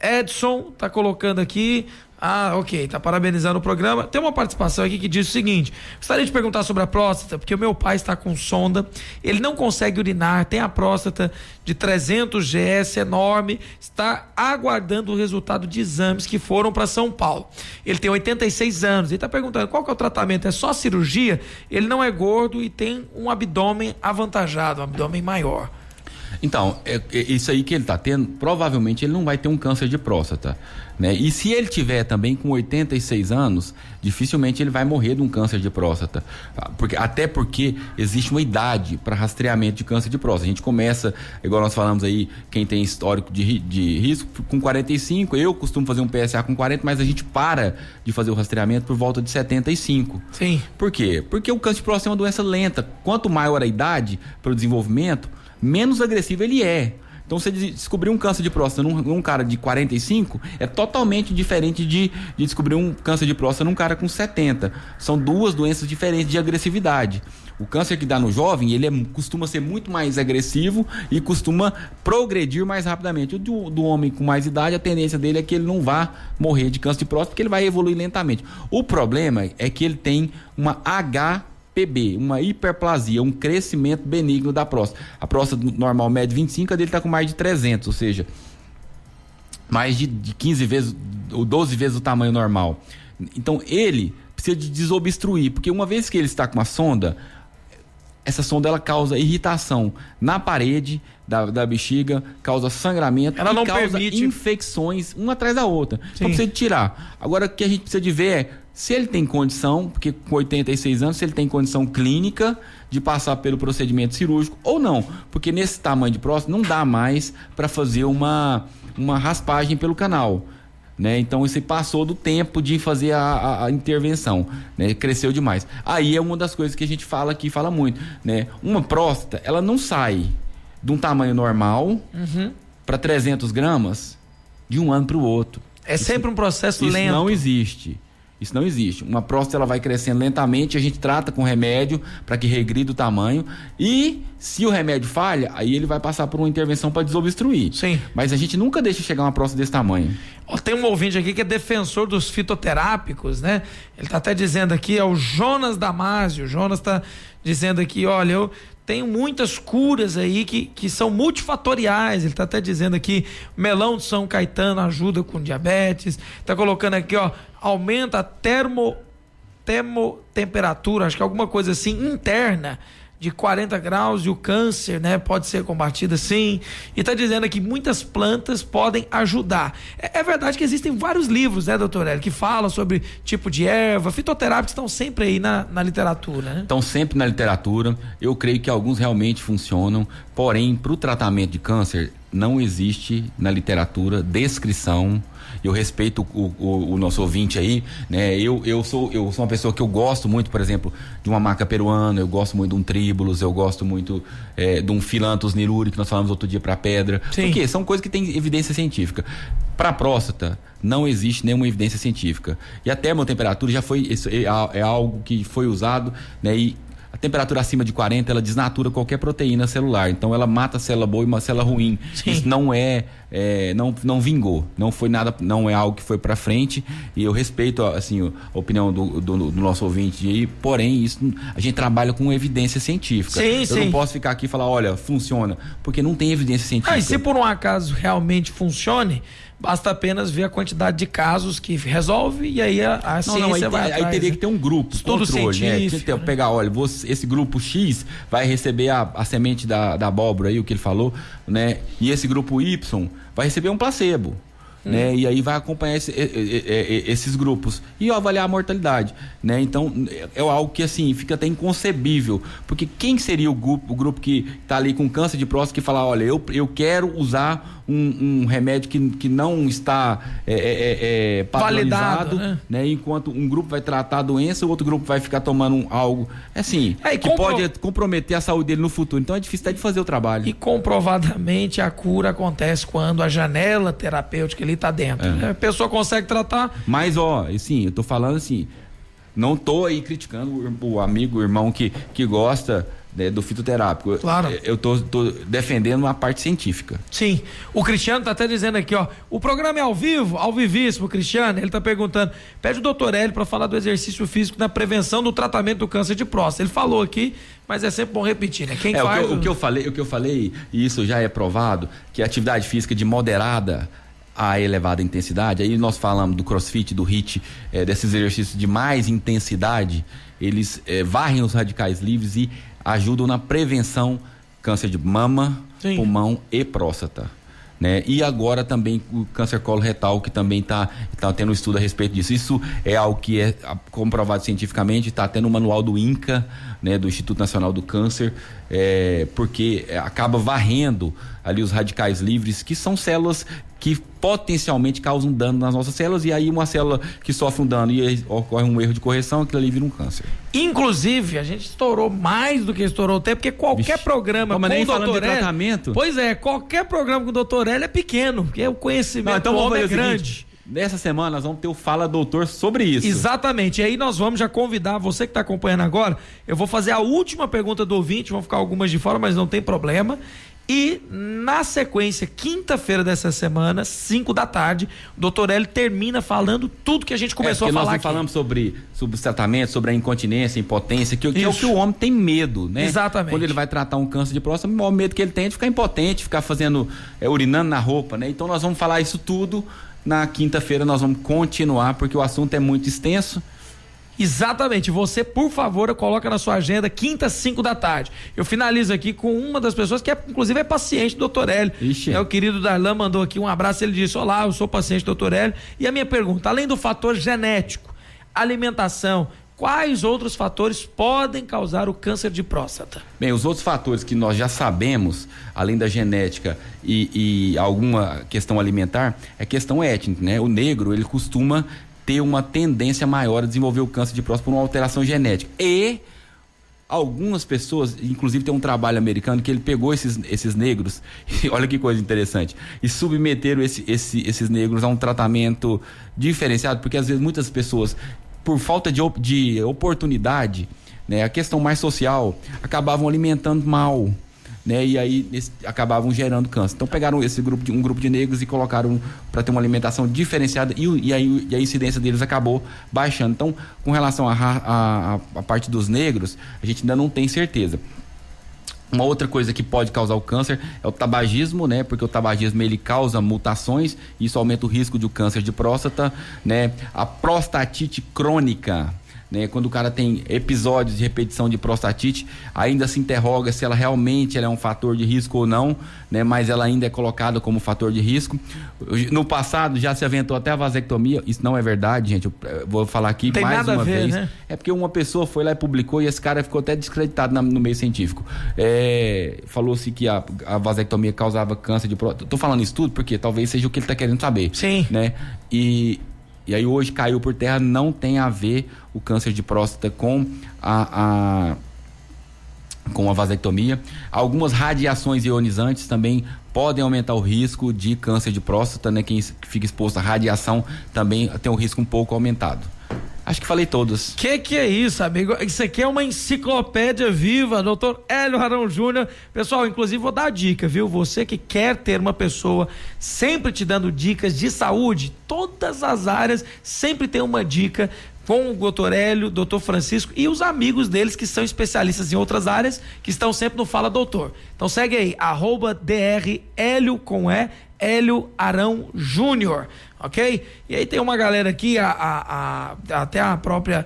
Edson tá colocando aqui, Ah, ok, tá parabenizando o programa. Tem uma participação aqui que diz o seguinte: gostaria de perguntar sobre a próstata, porque o meu pai está com sonda, ele não consegue urinar, tem a próstata de 300 GS enorme, está aguardando o resultado de exames que foram para São Paulo. Ele tem 86 anos, ele está perguntando qual que é o tratamento, é só cirurgia? Ele não é gordo e tem um abdômen avantajado, um abdômen maior. Então, isso aí que ele está tendo, provavelmente ele não vai ter um câncer de próstata, né? E se ele tiver também com 86 anos, dificilmente ele vai morrer de um câncer de próstata, até porque existe uma idade para rastreamento de câncer de próstata. A gente começa, igual nós falamos aí, quem tem histórico de risco, com 45, eu costumo fazer um PSA com 40, mas a gente para de fazer o rastreamento por volta de 75. Sim. Por quê? Porque o câncer de próstata é uma doença lenta. Quanto maior a idade para o desenvolvimento, menos agressivo ele é. Então, você descobrir um câncer de próstata num cara de 45 é totalmente diferente de descobrir um câncer de próstata num cara com 70. São duas doenças diferentes de agressividade. O câncer que dá no jovem, ele costuma ser muito mais agressivo e costuma progredir mais rapidamente. O do homem com mais idade, a tendência dele é que ele não vá morrer de câncer de próstata, porque ele vai evoluir lentamente. O problema é que ele tem uma HPB, uma hiperplasia, um crescimento benigno da próstata. A próstata normal mede 25, a dele está com mais de 300, ou seja, mais de 15 vezes ou 12 vezes o tamanho normal. Então ele precisa de desobstruir, porque uma vez que ele está com uma sonda, essa sonda ela causa irritação na parede da bexiga, causa sangramento, ela não causa permite infecções uma atrás da outra. Sim. Então precisa de tirar. Agora o que a gente precisa de ver é se ele tem condição, porque com 86 anos, se ele tem condição clínica de passar pelo procedimento cirúrgico ou não, porque nesse tamanho de próstata não dá mais para fazer uma raspagem pelo canal, né? Então isso passou do tempo de fazer a intervenção, né? Cresceu demais. Aí é uma das coisas que a gente fala aqui, fala muito, né? Uma próstata, ela não sai de um tamanho normal para 300 gramas de um ano para o outro. É sempre um processo lento. Isso não existe. Isso não existe. Uma próstata ela vai crescendo lentamente, a gente trata com remédio para que regrida o tamanho, e se o remédio falha, aí ele vai passar por uma intervenção para desobstruir. Sim. Mas a gente nunca deixa chegar uma próstata desse tamanho. Tem um ouvinte aqui que é defensor dos fitoterápicos, né? Ele tá até dizendo aqui, é o Jonas Damásio. O Jonas tá dizendo aqui, olha, eu tenho muitas curas aí que são multifatoriais. Ele tá até dizendo aqui, melão de São Caetano ajuda com diabetes. Tá colocando aqui, ó, aumenta a termotemperatura, acho que é alguma coisa assim, interna, de 40 graus, e o câncer, né, pode ser combatido assim. E tá dizendo aqui, muitas plantas podem ajudar. É verdade que existem vários livros, né, doutor Hélio, que falam sobre tipo de erva, fitoterápicos estão sempre aí na literatura, né? Estão sempre na literatura. Eu creio que alguns realmente funcionam, porém, para o tratamento de câncer, não existe na literatura descrição. Eu respeito o nosso ouvinte aí, né? Eu sou uma pessoa que eu gosto muito, por exemplo, de uma maca peruana, eu gosto muito de um tríbulos, eu gosto muito de um Philanthus niruri, que nós falamos outro dia para pedra. Sim. Porque são coisas que têm evidência científica. Para próstata, não existe nenhuma evidência científica. E a termotemperatura já foi, é algo que foi usado, né? E a temperatura acima de 40, ela desnatura qualquer proteína celular. Então ela mata a célula boa e uma célula ruim. Sim. Isso não vingou. Não foi nada, não é algo que foi para frente. E eu respeito, assim, a opinião do nosso ouvinte aí. Porém, isso a gente trabalha com evidência científica. Sim, eu não posso ficar aqui e falar, olha, funciona, porque não tem evidência científica. E se por um acaso realmente funcione, basta apenas ver a quantidade de casos que resolve, e aí a ciência vai atrás. Aí teria que ter um grupo, estudo controle, científico, né? Pegar, olha, esse grupo X vai receber a semente da abóbora aí, o que ele falou, né? E esse grupo Y vai receber um placebo. Né? E aí vai acompanhar esses grupos e avaliar a mortalidade, né? Então é algo que assim fica até inconcebível, porque quem seria o grupo que está ali com câncer de próstata que fala, olha, eu quero usar um remédio que não está padronizado, validado, né? Enquanto um grupo vai tratar a doença, o outro grupo vai ficar tomando algo assim que pode comprometer a saúde dele no futuro. Então é difícil até de fazer o trabalho. E comprovadamente a cura acontece quando a janela terapêutica ali está dentro, né? A pessoa consegue tratar. Mas assim, eu tô falando assim, não tô aí criticando o amigo, o irmão que gosta do fitoterápico. Claro. Eu tô defendendo uma parte científica. Sim. O Cristiano tá até dizendo aqui, ó, o programa é ao vivo, ao vivíssimo, Cristiano. Ele tá perguntando, pede o doutor Hélio para falar do exercício físico na prevenção do tratamento do câncer de próstata. Ele falou aqui, mas é sempre bom repetir, né? Quem faz... O que eu falei, e isso já é provado, que a atividade física de moderada a elevada intensidade, aí nós falamos do CrossFit, do HIIT, desses exercícios de mais intensidade, eles varrem os radicais livres e ajudam na prevenção câncer de mama, sim, pulmão e próstata, né? E agora também o câncer coloretal, que também tá tendo um estudo a respeito disso. Isso é algo que é comprovado cientificamente, está tendo um manual do INCA, né, do Instituto Nacional do Câncer, porque acaba varrendo ali os radicais livres, que são células que potencialmente causam dano nas nossas células, e aí uma célula que sofre um dano e aí ocorre um erro de correção, aquilo ali vira um câncer. Inclusive, a gente estourou mais do que estourou o tempo, porque qualquer programa com o doutor Hélio... Pois é, qualquer programa com o doutor Hélio é pequeno, porque o conhecimento do homem é grande. Nessa semana nós vamos ter o Fala Doutor sobre isso. Exatamente, e aí nós vamos já convidar você que está acompanhando agora, eu vou fazer a última pergunta do ouvinte, vão ficar algumas de fora, mas não tem problema. E na sequência, quinta-feira dessa semana, 5 da tarde, o doutor Hélio termina falando tudo que a gente começou a falar aqui. Nós falamos sobre os tratamentos, sobre a incontinência, a impotência, que é o que o homem tem medo, né? Exatamente. Quando ele vai tratar um câncer de próstata, o maior medo que ele tem é de ficar impotente, ficar fazendo, urinando na roupa, né? Então nós vamos falar isso tudo. Na quinta-feira nós vamos continuar, porque o assunto é muito extenso. Exatamente, você, por favor, coloca na sua agenda, quinta, 5 da tarde. Eu finalizo aqui com uma das pessoas que inclusive é paciente do Dr. Hélio. Ixi. O querido Darlan mandou aqui um abraço, ele disse, olá, eu sou paciente do Dr. Hélio. E a minha pergunta, além do fator genético, alimentação, quais outros fatores podem causar o câncer de próstata? Bem, os outros fatores que nós já sabemos, além da genética e alguma questão alimentar, é questão étnica, né? O negro, ele costuma ter uma tendência maior a desenvolver o câncer de próstata por uma alteração genética. E algumas pessoas, inclusive tem um trabalho americano que ele pegou esses negros, e olha que coisa interessante, e submeteram esses negros a um tratamento diferenciado, porque às vezes muitas pessoas, por falta de oportunidade, né, a questão mais social, acabavam alimentando mal, né, e aí acabavam gerando câncer. Então pegaram um grupo de negros e colocaram para ter uma alimentação diferenciada e aí a incidência deles acabou baixando. Então, com relação à parte dos negros, a gente ainda não tem certeza. Uma outra coisa que pode causar o câncer é o tabagismo, né? Porque o tabagismo ele causa mutações, e isso aumenta o risco de câncer de próstata, né? A prostatite crônica, né? Quando o cara tem episódios de repetição de prostatite, ainda se interroga se ela realmente é um fator de risco ou não, né? Mas ela ainda é colocada como fator de risco. No passado já se aventou até a vasectomia, isso não é verdade, gente, eu vou falar aqui tem mais uma vez, né? É porque uma pessoa foi lá e publicou e esse cara ficou até descreditado no meio científico. Falou-se que a vasectomia causava câncer de próstata. Tô falando isso tudo porque talvez seja o que ele tá querendo saber. Sim. Né? E aí hoje caiu por terra, não tem a ver o câncer de próstata com a vasectomia. Algumas radiações ionizantes também podem aumentar o risco de câncer de próstata, né? Quem fica exposto à radiação também tem um risco um pouco aumentado. Acho que falei todos. Que é isso, amigo? Isso aqui é uma enciclopédia viva, doutor Hélio Arão Júnior. Pessoal, inclusive vou dar a dica, viu? Você que quer ter uma pessoa sempre te dando dicas de saúde, todas as áreas sempre tem uma dica com o doutor Hélio, doutor Francisco e os amigos deles que são especialistas em outras áreas, que estão sempre no Fala Doutor. Então segue aí, @Dr Hélio com Hélio Arão Júnior, ok? E aí tem uma galera aqui, até a própria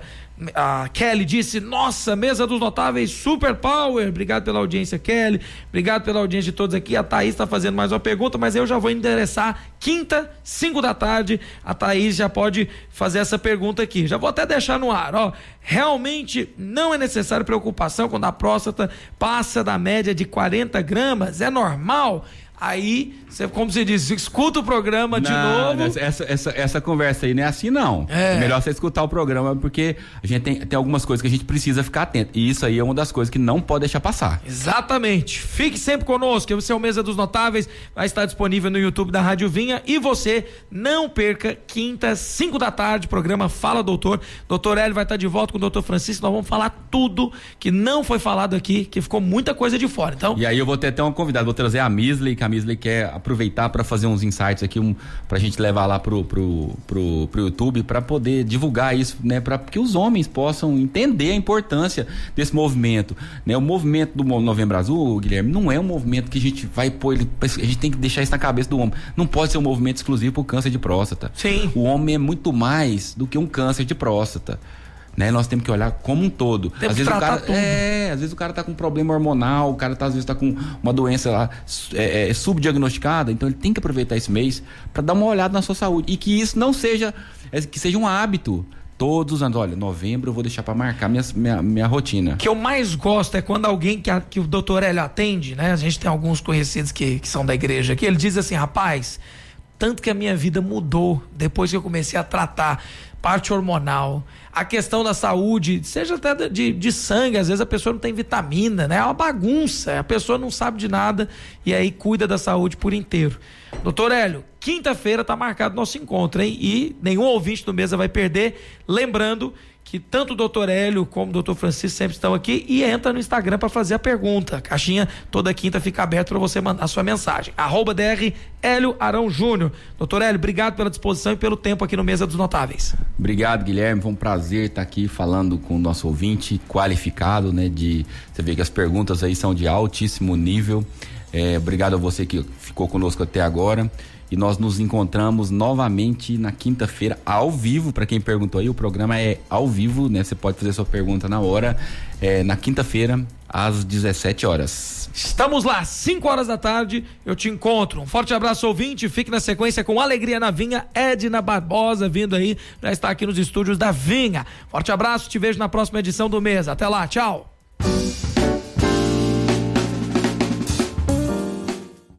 Kelly disse, nossa, mesa dos notáveis, super power, obrigado pela audiência, Kelly, obrigado pela audiência de todos aqui. A Thaís está fazendo mais uma pergunta, mas eu já vou endereçar quinta, 5 da tarde, a Thaís já pode fazer essa pergunta aqui, já vou até deixar no ar, ó. Realmente não é necessário preocupação quando a próstata passa da média de 40 gramas, é normal? aí, você, como você disse, escuta o programa de novo. Essa conversa aí não é assim, não. É melhor você escutar o programa, porque a gente tem algumas coisas que a gente precisa ficar atento. E isso aí é uma das coisas que não pode deixar passar. Exatamente. Fique sempre conosco, esse é o Mesa dos Notáveis, vai estar disponível no YouTube da Rádio Vinha. E você não perca, quinta, 5 da tarde, programa Fala Doutor. Doutor Hélio vai estar de volta com o doutor Francisco. Nós vamos falar tudo que não foi falado aqui, que ficou muita coisa de fora. Então... E aí eu vou ter até uma convidada, vou trazer a Misley, que a Misley quer aproveitar para fazer uns insights aqui, pra gente levar lá pro YouTube, para poder divulgar isso, né, para que os homens possam entender a importância desse movimento, né? O movimento do Novembro Azul, Guilherme, não é um movimento que a gente vai pôr ele, a gente tem que deixar isso na cabeça do homem. Não pode ser um movimento exclusivo pro câncer de próstata. Sim. O homem é muito mais do que um câncer de próstata. Né? Nós temos que olhar como um todo. Às vezes o cara tá com um problema hormonal, o cara às vezes tá com uma doença lá subdiagnosticada, então ele tem que aproveitar esse mês para dar uma olhada na sua saúde, e que isso não seja, que seja um hábito. Todos os anos, olha, novembro eu vou deixar para marcar minha rotina. O que eu mais gosto é quando alguém que o doutor Hélio atende, né? A gente tem alguns conhecidos que são da igreja aqui, ele diz assim: rapaz, tanto que a minha vida mudou depois que eu comecei a tratar parte hormonal, a questão da saúde, seja até de sangue, às vezes a pessoa não tem vitamina, né? É uma bagunça, a pessoa não sabe de nada e aí cuida da saúde por inteiro. Doutor Hélio, quinta-feira tá marcado nosso encontro, hein? E nenhum ouvinte do Mesa vai perder. Lembrando que tanto o doutor Hélio como o doutor Francisco sempre estão aqui, e entra no Instagram para fazer a pergunta. A caixinha toda quinta fica aberta para você mandar a sua mensagem. @Dr. Hélio Arão Júnior. Doutor Hélio, obrigado pela disposição e pelo tempo aqui no Mesa dos Notáveis. Obrigado, Guilherme. Foi um prazer estar aqui falando com o nosso ouvinte qualificado, né? Você vê que as perguntas aí são de altíssimo nível. Obrigado a você que ficou conosco até agora. E nós nos encontramos novamente na quinta-feira, ao vivo. Para quem perguntou aí, o programa é ao vivo, né? Você pode fazer sua pergunta na hora, na quinta-feira, às 17 horas. Estamos lá, 5 horas da tarde, eu te encontro. Um forte abraço, ouvinte. Fique na sequência com Alegria na Vinha. Edna Barbosa vindo aí, já está aqui nos estúdios da Vinha. Forte abraço, te vejo na próxima edição do Mesa. Até lá, tchau.